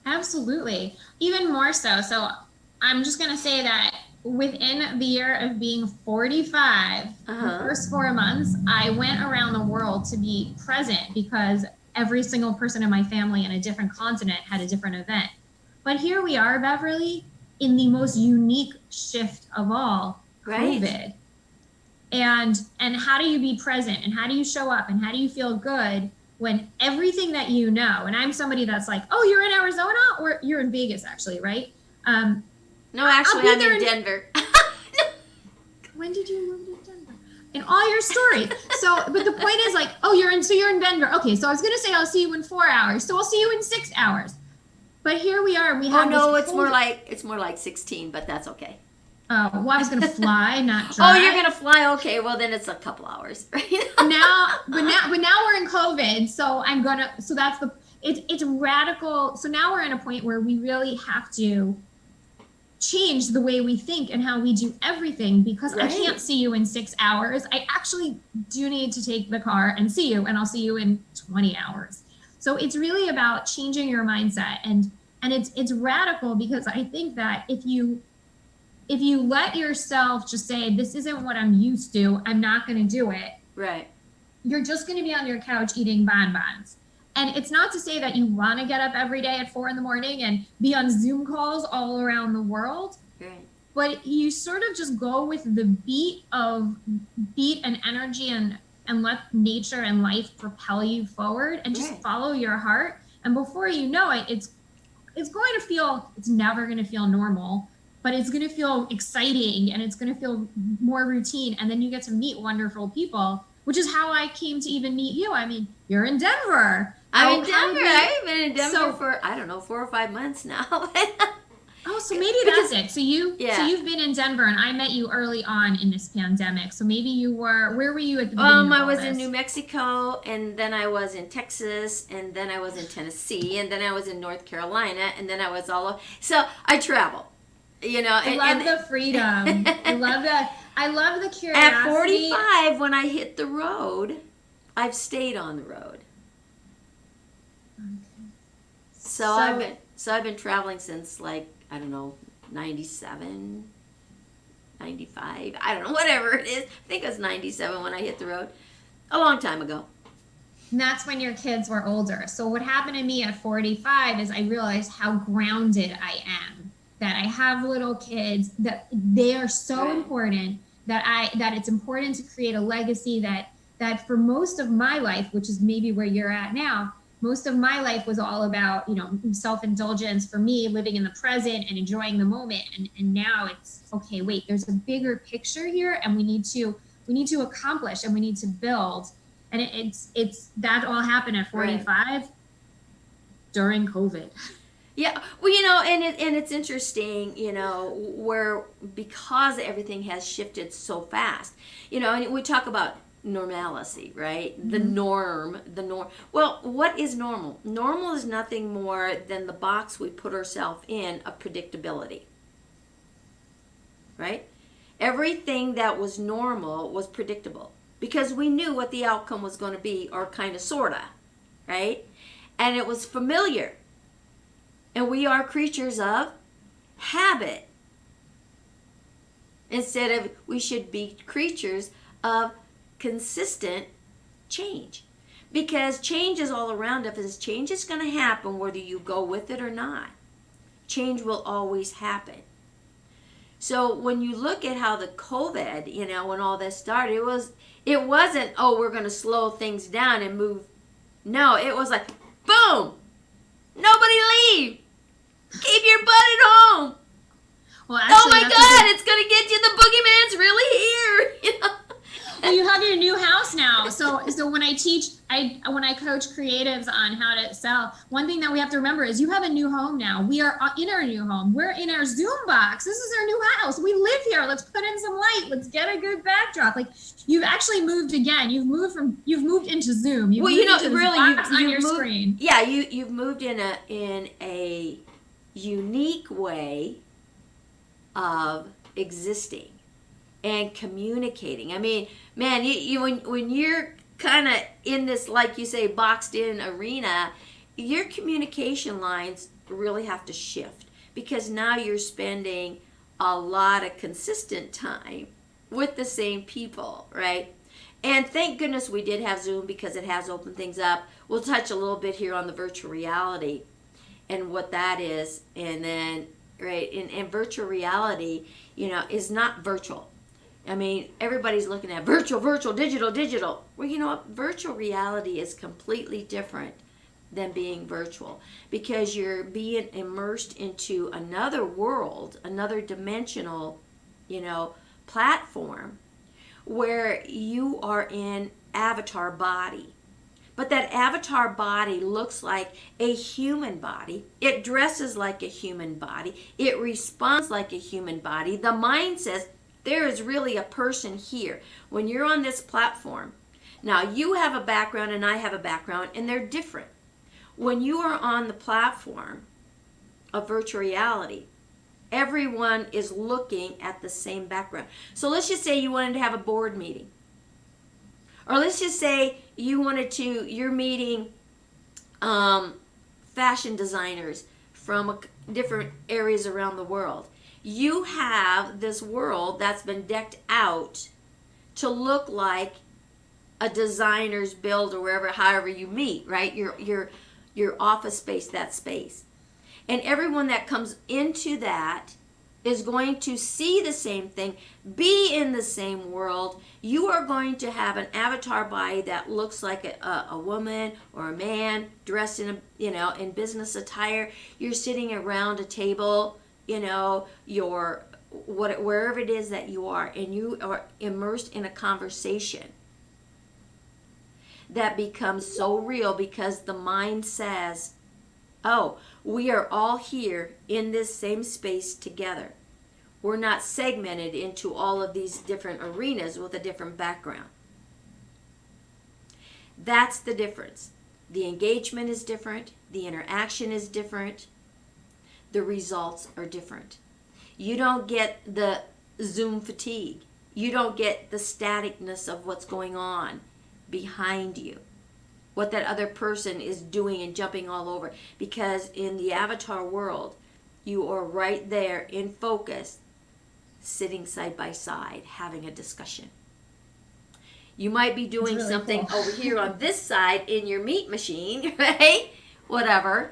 Absolutely. Even more so. So I'm just going to say that within the year of being 45, the first 4 months, I went around the world to be present because every single person in my family in a different continent had a different event. But here we are, Beverly, in the most unique shift of all, right. COVID. And how do you be present, and how do you show up, and how do you feel good when everything that you know, and I'm somebody that's like, oh, you're in Arizona, or you're in Vegas, actually, right? No, actually, I'm in Denver. When did you move to Denver? In all your story. So, but the point is like, oh, you're in Denver. Okay, so I was gonna say I'll see you in 4 hours, so I'll see you in 6 hours. But here we are. We have. Oh no, it's more like 16, but that's okay. Well, I was gonna fly, not drive. Oh, you're gonna fly? Okay, well then it's a couple hours, right? But now we're in COVID, so that's it's radical. So now we're in a point where we really have to change the way we think and how we do everything, because I can't see you in 6 hours. I actually do need to take the car and see you, and I'll see you in 20 hours. So it's really about changing your mindset, and it's radical, because I think that if you let yourself just say, this isn't what I'm used to, I'm not going to do it. Right. You're just going to be on your couch eating bonbons. And it's not to say that you want to get up every day at 4 a.m. and be on Zoom calls all around the world. Right. But you sort of just go with the beat and energy and let nature and life propel you forward, and just follow your heart. And before you know it, it's never going to feel normal, but it's going to feel exciting, and it's going to feel more routine. And then you get to meet wonderful people, which is how I came to even meet you. I mean, you're in Denver. I'm in Denver. I've been in Denver for, I don't know, 4 or 5 months now. Oh, so maybe that's it. So you've been in Denver, and I met you early on in this pandemic. So maybe where were you at the beginning of I all was this? in New Mexico, and then I was in Texas, and then I was in Tennessee, and then I was in North Carolina, and then I was all over. So I travel, I love the freedom. I love the curiosity. At 45, when I hit the road, I've stayed on the road. Okay. So I've been traveling since, like, I don't know, 97, 95, I don't know, whatever it is. I think it was 97 when I hit the road, a long time ago. And that's when your kids were older. So what happened to me at 45 is I realized how grounded I am, that I have little kids, that they are so important, that it's important to create a legacy that for most of my life, which is maybe where you're at now, most of my life was all about, self-indulgence for me, living in the present and enjoying the moment. And now it's, okay, wait, there's a bigger picture here, and we need to accomplish, and we need to build. And it's that all happened at 45 during COVID. Yeah, well, and it's interesting, where, because everything has shifted so fast, and we talk about normalcy, right? The norm. Well, what is normal? Normal is nothing more than the box we put ourselves in of predictability, right? Everything that was normal was predictable because we knew what the outcome was going to be, or kind of, sorta, right? And it was familiar. And we are creatures of habit. Instead of, we should be creatures of consistent change. Because change is all around us. Change is going to happen whether you go with it or not. Change will always happen. So when you look at how the COVID, when all this started, it wasn't, oh, we're going to slow things down and move. No, it was like, boom, nobody leave. Keep your butt at home. Well, actually, oh my God, it's going to get you. The boogeyman's really here. Well, you have your new house now. So when I teach, when I coach creatives on how to sell, one thing that we have to remember is you have a new home now. We are in our new home. We're in our Zoom box. This is our new house. We live here. Let's put in some light. Let's get a good backdrop. Like, you've actually moved again. You've moved into Zoom. You've moved into really, box on you've your moved, screen. Yeah, you've moved in a unique way of existing and communicating. I mean, man, when you're kind of in this, like you say, boxed in arena, your communication lines really have to shift, because now you're spending a lot of consistent time with the same people, right? And thank goodness we did have Zoom, because it has opened things up. We'll touch a little bit here on the virtual reality and what that is, and then, right, and virtual reality, is not virtual. I mean, everybody's looking at virtual, digital. Well, you know what? Virtual reality is completely different than being virtual, because you're being immersed into another world, another dimensional, platform, where you are in avatar body. But that avatar body looks like a human body. It dresses like a human body. It responds like a human body. The mind says, there is really a person here. When you're on this platform, now you have a background and I have a background, and they're different. When you are on the platform of virtual reality, everyone is looking at the same background. So let's just say you wanted to have a board meeting. Or let's just say you're meeting fashion designers from different areas around the world. You have this world that's been decked out to look like a designer's build, or wherever, however you meet, right? Your office space, that space. And everyone that comes into that is going to see the same thing, be in the same world. You are going to have an avatar body that looks like a woman or a man dressed in in business attire. You're sitting around a table, wherever it is that you are, and you are immersed in a conversation that becomes so real, because the mind says, oh, we are all here in this same space together. We're not segmented into all of these different arenas with a different background. That's the difference. The engagement is different. The interaction is different. The results are different. You don't get the Zoom fatigue. You don't get the staticness of what's going on behind you, what that other person is doing and jumping all over. Because in the avatar world, you are right there in focus, sitting side by side, having a discussion. You might be doing really something cool over here on this side in your meat machine, right? Whatever.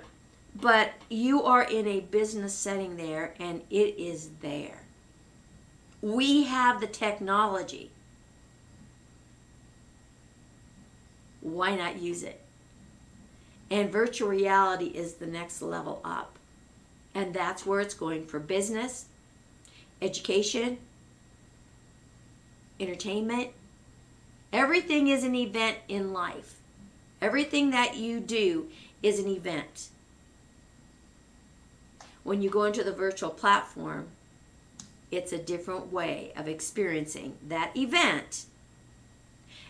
But you are in a business setting there, and it is there. We have the technology. Why not use it? And virtual reality is the next level up. And that's where it's going for business, education, entertainment. Everything is an event in life. Everything that you do is an event. When you go into the virtual platform, it's a different way of experiencing that event.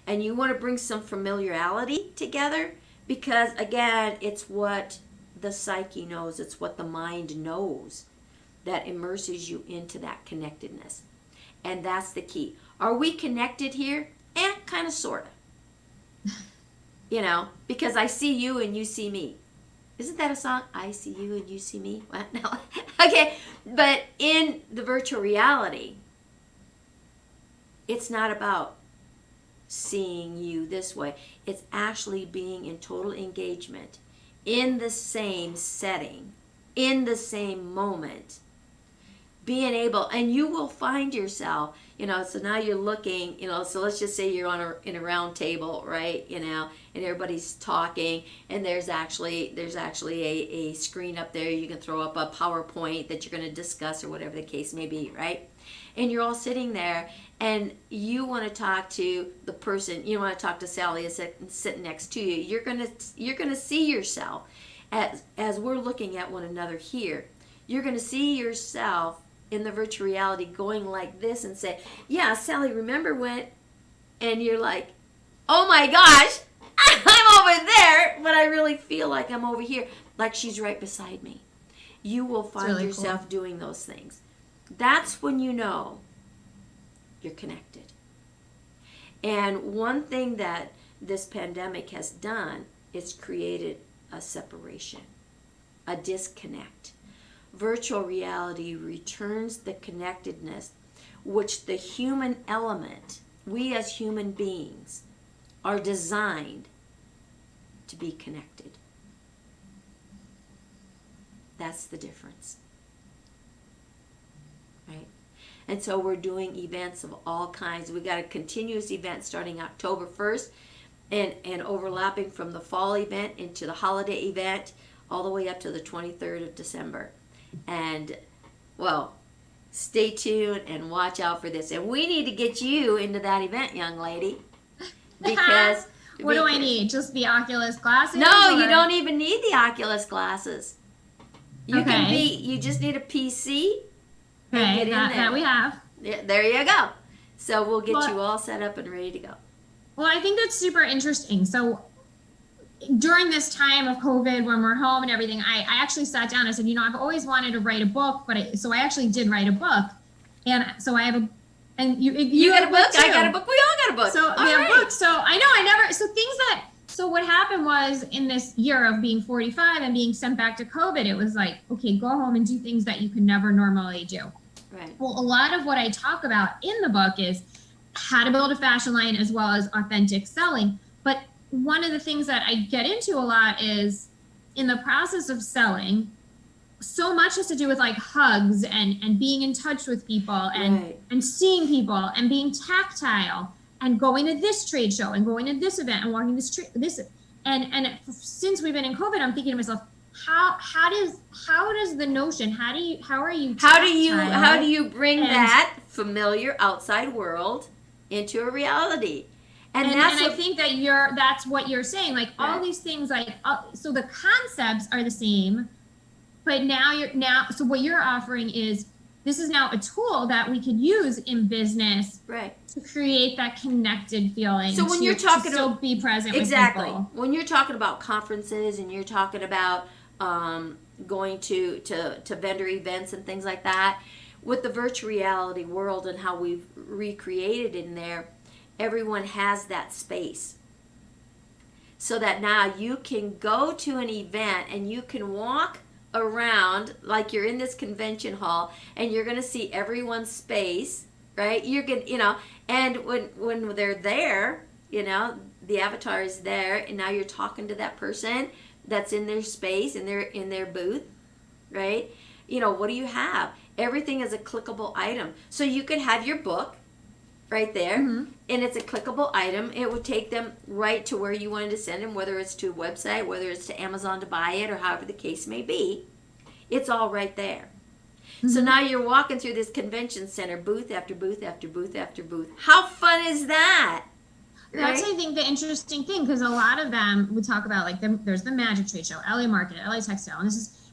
and you want to bring some familiarity together, because again, it's what the psyche knows, it's what the mind knows that immerses you into that connectedness. And that's the key. Are we connected here? Kind of, sort of. Because I see you and you see me. Isn't that a song? I see you and you see me? What? No. Okay, but in the virtual reality, it's not about seeing you this way. It's actually being in total engagement in the same setting, in the same moment, being able, and you will find yourself, so now you're looking, so let's just say you're in a round table, right, and everybody's talking, and there's actually a screen up there. You can throw up a PowerPoint that you're going to discuss or whatever the case may be, right? And you're all sitting there, and you want to talk to the person, you want to talk to Sally sitting next to you. You're gonna see yourself as we're looking at one another here. You're gonna see yourself in the virtual reality going like this and say, yeah, Sally, remember when? And you're like, oh my gosh, I'm over there, but I really feel like I'm over here, like she's right beside me. You will find really yourself doing those things. That's when you know you're connected. And one thing that this pandemic has done is created a separation, a disconnect. Virtual reality returns the connectedness which the human element, we as human beings, are designed to be connected. That's the difference. Right? And so we're doing events of all kinds. We got a continuous event starting October 1st and overlapping from the fall event into the holiday event all the way up to the 23rd of December. And, well, stay tuned and watch out for this. And we need to get you into that event, young lady. Because what do I need? Just the Oculus glasses? No, you don't even need the Oculus glasses. You just need a PC. Okay, that we have. Yeah, there you go. So we'll get you all set up and ready to go. Well, I think that's super interesting. So during this time of COVID, when we're home and everything, I actually sat down. I said, I've always wanted to write a book, so I actually did write a book. And so I have you got a book? I got a book. We all got a book. So we have books. So I know so what happened was, in this year of being 45 and being sent back to COVID, it was like, okay, go home and do things that you could never normally do. Right. Well, a lot of what I talk about in the book is how to build a fashion line as well as authentic selling. But one of the things that I get into a lot is, in the process of selling, so much has to do with like hugs and being in touch with people and seeing people and being tactile and going to this trade show and going to this event and walking this and since we've been in COVID, I'm thinking to myself, how does the notion, how do you bring that familiar outside world into a reality? And I think that that's what you're saying, like all these things, like so the concepts are the same, but so what you're offering is, this is now a tool that we could use in business, to create that connected feeling. So when you're talking about be present with people. When you're talking about conferences and you're talking about going to vendor events and things like that, with the virtual reality world and how we've recreated in there, everyone has that space. So that now you can go to an event and you can walk around like you're in this convention hall and you're going to see everyone's space, right? You're going to, and when they're there, the avatar is there, and now you're talking to that person that's in their space and they're in their booth, right? What do you have? Everything is a clickable item. So you could have your book right there, and it's a clickable item. It would take them right to where you wanted to send them, whether it's to a website, whether it's to Amazon to buy it, or however the case may be. It's all right there. So now you're walking through this convention center, booth after booth after booth after booth. How fun is that? Right? That's, I think, the interesting thing, because a lot of them would talk about, like, there's the Magic Trade Show, LA Market, LA Textile,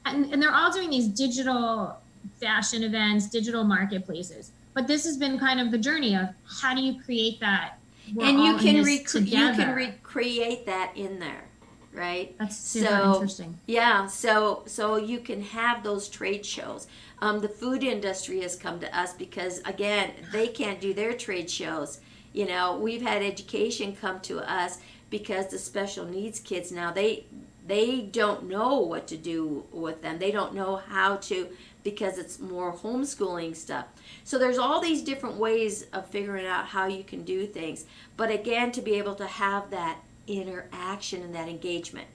and they're all doing these digital fashion events, digital marketplaces. But this has been kind of the journey of, how do you create that we're And you all can in this together. recreate that in there, right? That's super interesting. Yeah, so you can have those trade shows. The food industry has come to us because, again, they can't do their trade shows. You know, we've had education come to us because the special needs kids now, they don't know what to do with them. They don't know how to, because it's more homeschooling stuff. So there's all these different ways of figuring out how you can do things. But again, to be able to have that interaction and that engagement.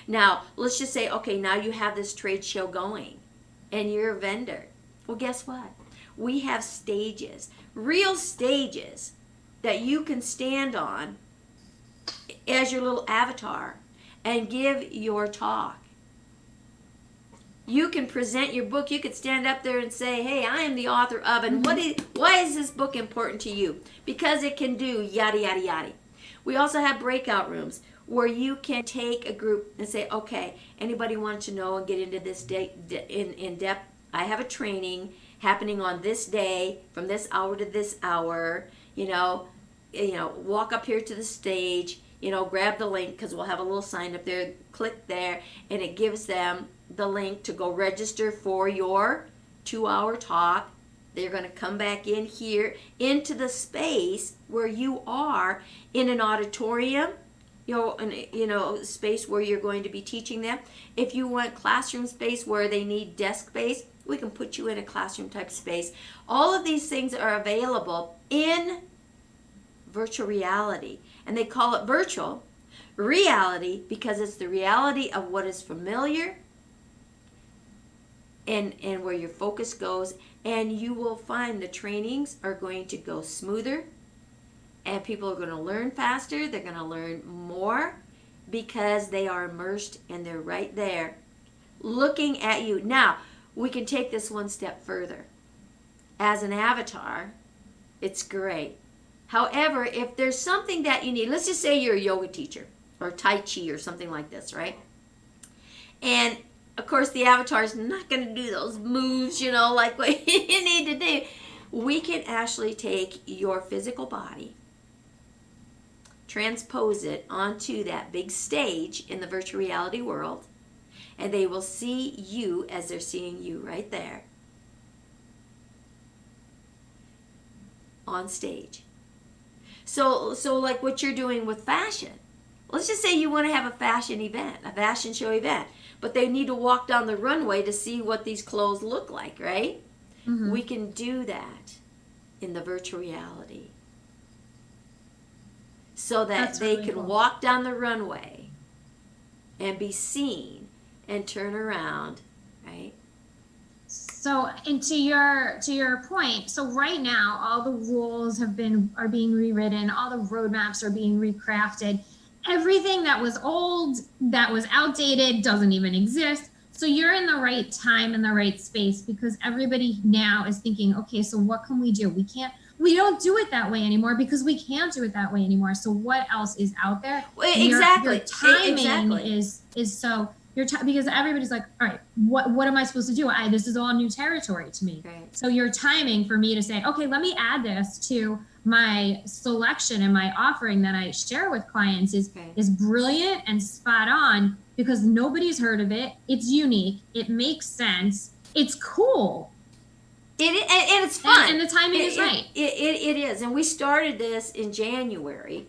Now, let's just say, okay, now you have this trade show going and you're a vendor. Well, guess what? We have stages, real stages that you can stand on as your little avatar and give your talk. You can present your book. You could stand up there and say, hey, I am the author of, and why is this book important to you? Because it can do yada, yada, yada. We also have breakout rooms where you can take a group and say, okay, anybody want to know and get into this in depth? I have a training happening on this day from this hour to this hour. You know, walk up here to the stage. You know, grab the link because we'll have a little sign up there. Click there, and it gives them the link to go register for your 2-hour talk. They're going to come back in here into the space where you are in an auditorium, space where you're going to be teaching them. If you want classroom space where they need desk space, we can put you in a classroom type space. All of these things are available in virtual reality, and they call it virtual reality because it's the reality of what is familiar and where your focus goes. And you will find the trainings are going to go smoother, and people are going to learn faster. They're going to learn more because they are immersed and they're right there looking at you. Now, we can take this one step further. As an avatar, it's great. However, if there's something that you need, let's just say you're a yoga teacher or Tai Chi or something like this, right? And of course, the avatar is not going to do those moves, like what you need to do. We can actually take your physical body, transpose it onto that big stage in the virtual reality world, and they will see you as they're seeing you right there on stage. So like what you're doing with fashion. Let's just say you want to have a fashion event, a fashion show event, but they need to walk down the runway to see what these clothes look like, right? Mm-hmm. We can do that in the virtual reality so that they can walk down the runway and be seen and turn around, right? So, and to your point, so right now all the rules are being rewritten, all the roadmaps are being recrafted. Everything that was old, that was outdated, doesn't even exist. So you're in the right time and the right space because everybody now is thinking, okay, so what can we do? We don't do it that way anymore because we can't do it that way anymore. So what else is out there? Exactly. Your timing is so because everybody's like, all right, what am I supposed to do? This is all new territory to me. Right. So your timing for me to say, okay, let me add this to my selection and my offering that I share with clients is brilliant and spot on because nobody's heard of it. It's unique. It makes sense. It's cool. And it's fun. And the timing is right. It is. And we started this in January,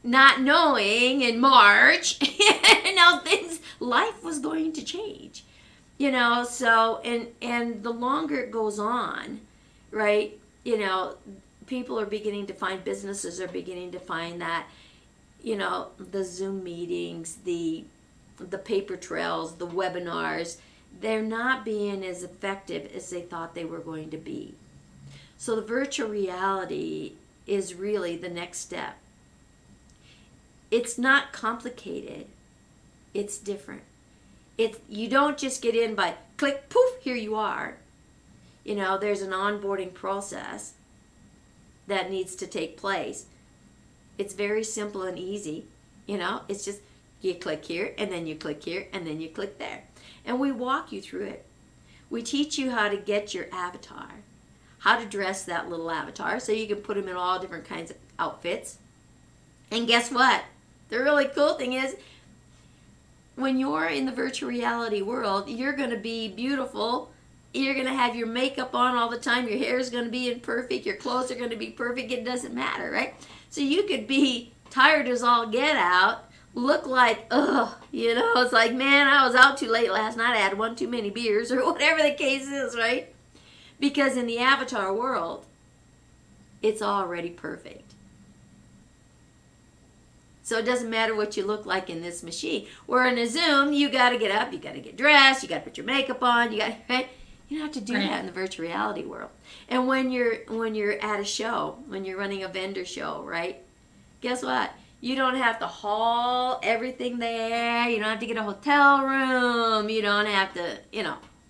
not knowing in March, life was going to change. So, and the longer it goes on, right, people are beginning to find, businesses are beginning to find that, the Zoom meetings, the paper trails, the webinars, they're not being as effective as they thought they were going to be. So the virtual reality is really the next step. It's not complicated. It's different. You don't just get in by click, poof, here you are. There's an onboarding process that needs to take place. It's very simple and easy. It's just you click here and then you click here and then you click there. And we walk you through it. We teach you how to get your avatar, how to dress that little avatar so you can put them in all different kinds of outfits. And guess what? The really cool thing is, when you're in the virtual reality world, you're going to be beautiful. You're going to have your makeup on all the time. Your hair is going to be in perfect. Your clothes are going to be perfect. It doesn't matter, right? So you could be tired as all get out, look like, it's like, man, I was out too late last night. I had one too many beers, or whatever the case is, right? Because in the avatar world, it's already perfect. So it doesn't matter what you look like in this machine. Where in a Zoom, you got to get up, you got to get dressed, you got to put your makeup on, right? You don't have to do that in the virtual reality world. And when you're at a show, when you're running a vendor show, right? Guess what? You don't have to haul everything there. You don't have to get a hotel room. You don't have to,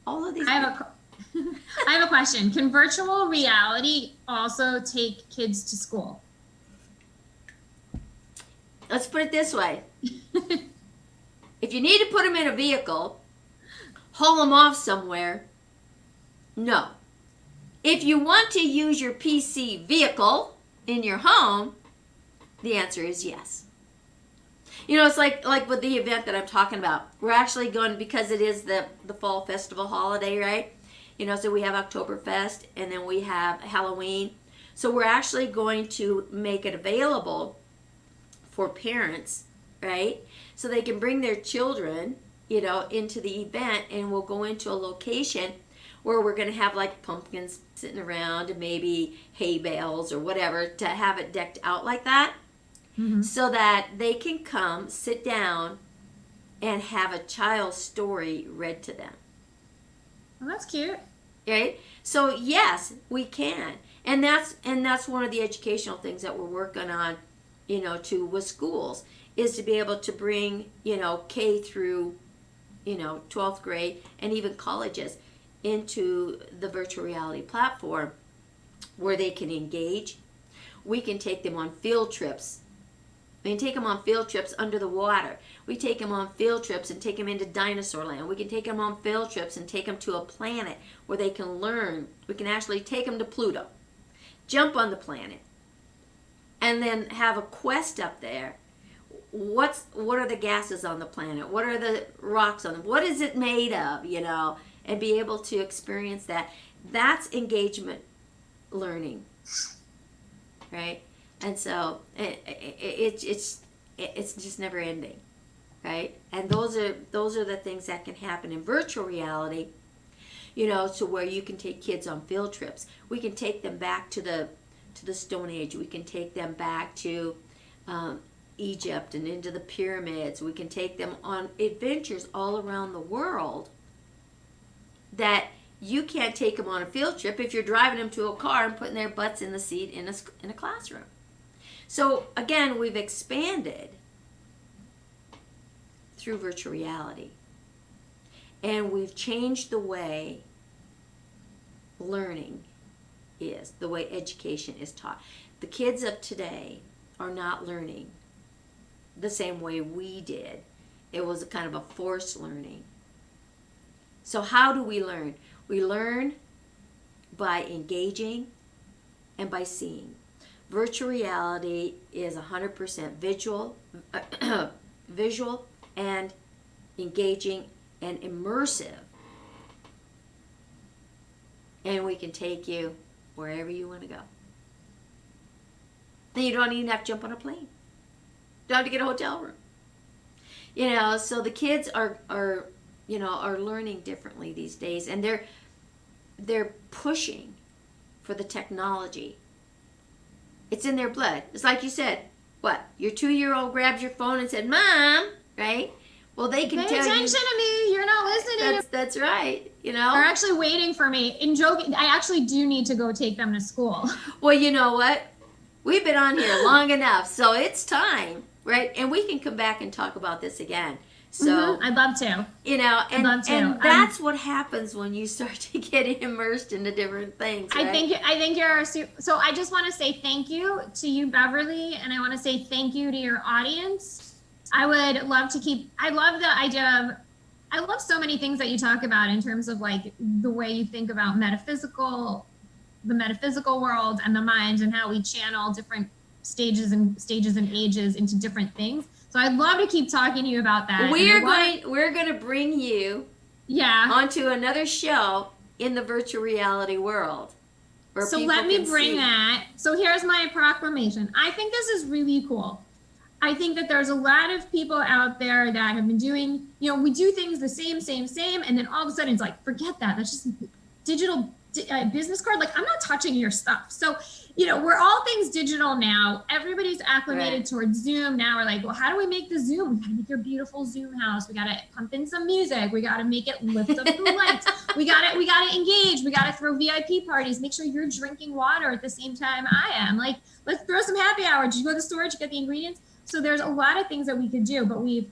all of these. I have a question. Can virtual reality also take kids to school? Let's put it this way. If you need to put them in a vehicle, haul them off somewhere, no. If you want to use your PC vehicle in your home, the answer is yes. It's like with the event that I'm talking about. We're actually going, because it is the fall festival holiday, right? So we have Oktoberfest, and then we have Halloween. So we're actually going to make it available for parents, right? So they can bring their children, into the event, and we'll go into a location where we're going to have like pumpkins sitting around and maybe hay bales or whatever to have it decked out like that, so that they can come, sit down, and have a child's story read to them. Well, that's cute. Right? So yes, we can. And that's one of the educational things that we're working on, with schools, is to be able to bring, K through, 12th grade and even colleges into the virtual reality platform where they can engage. We can take them on field trips. We can take them on field trips under the water. We take them on field trips and take them into dinosaur land. We can take them on field trips and take them to a planet where they can learn. We can actually take them to Pluto, jump on the planet, and then have a quest up there. What are the gases on the planet? What are the rocks on them? What is it made of? And be able to experience that. That's engagement learning, right? And so it's just never ending, right? And those are the things that can happen in virtual reality, to where you can take kids on field trips. We can take them back to the Stone Age. We can take them back to Egypt and into the pyramids. We can take them on adventures all around the world that you can't take them on a field trip if you're driving them to a car and putting their butts in the seat in a classroom. So again, we've expanded through virtual reality, and we've changed the way learning is, the way education is taught. The kids of today are not learning the same way we did. It was a kind of a forced learning. So how do we learn? We learn by engaging and by seeing. Virtual reality is 100% visual and engaging and immersive. And we can take you wherever you want to go. Then you don't even have to jump on a plane. You don't have to get a hotel room. So the kids are learning differently these days, and they're pushing for the technology. It's in their blood. It's like you said, what? Your 2-year-old grabs your phone and said, "Mom," right? Well, they can Pay tell attention to me. You're not listening. That's right. They're actually waiting for me. In joking, I actually do need to go take them to school. Well, you know what? We've been on here long enough, so it's time, right? And we can come back and talk about this again. So I'd love to. And that's what happens when you start to get immersed into different things. Right? I think you're so. I just want to say thank you to you, Beverly, and I want to say thank you to your audience. I would love to keep. I love the idea of. I love so many things that you talk about in terms of like the way you think about the metaphysical world and the mind, and how we channel different stages and ages into different things. So I'd love to keep talking to you about that. We're going to bring you onto another show in the virtual reality world. So let me bring that. So here's my proclamation. I think this is really cool. I think that there's a lot of people out there that have been doing, we do things the same, and then all of a sudden it's like, forget that. That's just digital business card. Like, I'm not touching your stuff. So, we're all things digital now. Everybody's acclimated towards Zoom. Now we're like, well, how do we make the Zoom? We got to make your beautiful Zoom house. We got to pump in some music. We got to make it lift up the lights. We got to engage. We got to throw VIP parties. Make sure you're drinking water at the same time I am. Like, let's throw some happy hour. Did you go to the store? Did you get the ingredients? So there's a lot of things that we could do, but we've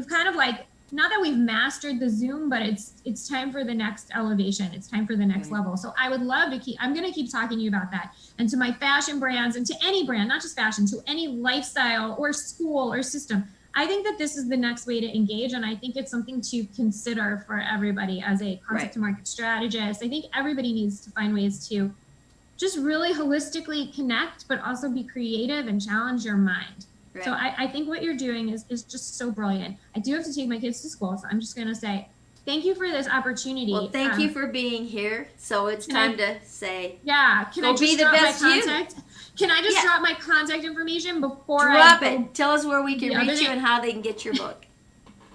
kind of like, not that we've mastered the Zoom, but it's time for the next elevation. It's time for the next level. So I would love to I'm going to keep talking to you about that. And to my fashion brands, and to any brand, not just fashion, to any lifestyle or school or system, I think that this is the next way to engage. And I think it's something to consider for everybody as a concept to market strategist. I think everybody needs to find ways to just really holistically connect, but also be creative and challenge your mind. Right. So I think what you're doing is just so brilliant. I do have to take my kids to school, so I'm just going to say thank you for this opportunity. Well, thank you for being here. So it's time to say, can I just drop my contact? Can I just drop my contact information before drop it? Tell us where we can reach you and how they can get your book.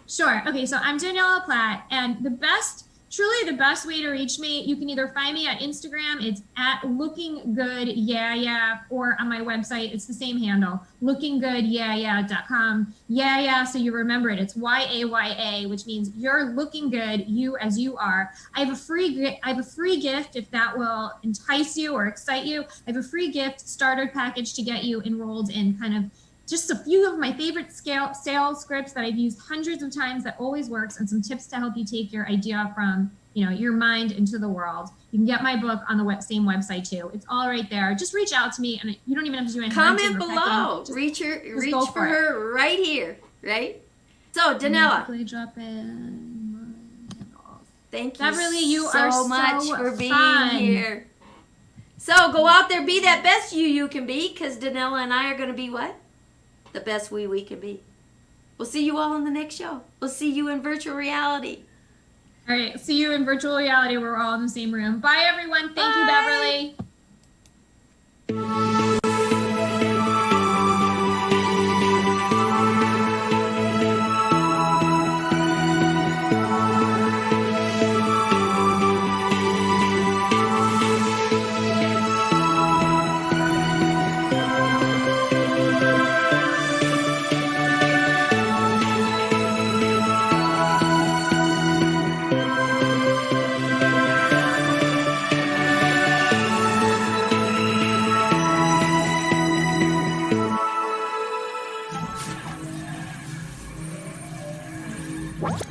Sure. Okay, so I'm Daniella Platt, and truly the best way to reach me, you can either find me at Instagram, it's at lookinggood, or on my website, it's the same handle, lookinggood.com. So you remember it, it's YAYA, which means you're looking good, you as you are. I have a free gift if that will entice you or excite you. I have a free gift starter package to get you enrolled in kind of just a few of my favorite sales scripts that I've used hundreds of times that always works, and some tips to help you take your idea from, your mind into the world. You can get my book on the same website too. It's all right there. Just reach out to me, and you don't even have to do anything. Comment below. Reach for her right here, right? So, Daniella. Thank you so much for being here. So, go out there, be that best you can be, because Daniella and I are going to be what? The best we can be. We'll see you all in the next show. We'll see you in virtual reality. All right, see you in virtual reality. We're all in the same room. Bye, everyone. Thank you, Beverly. What?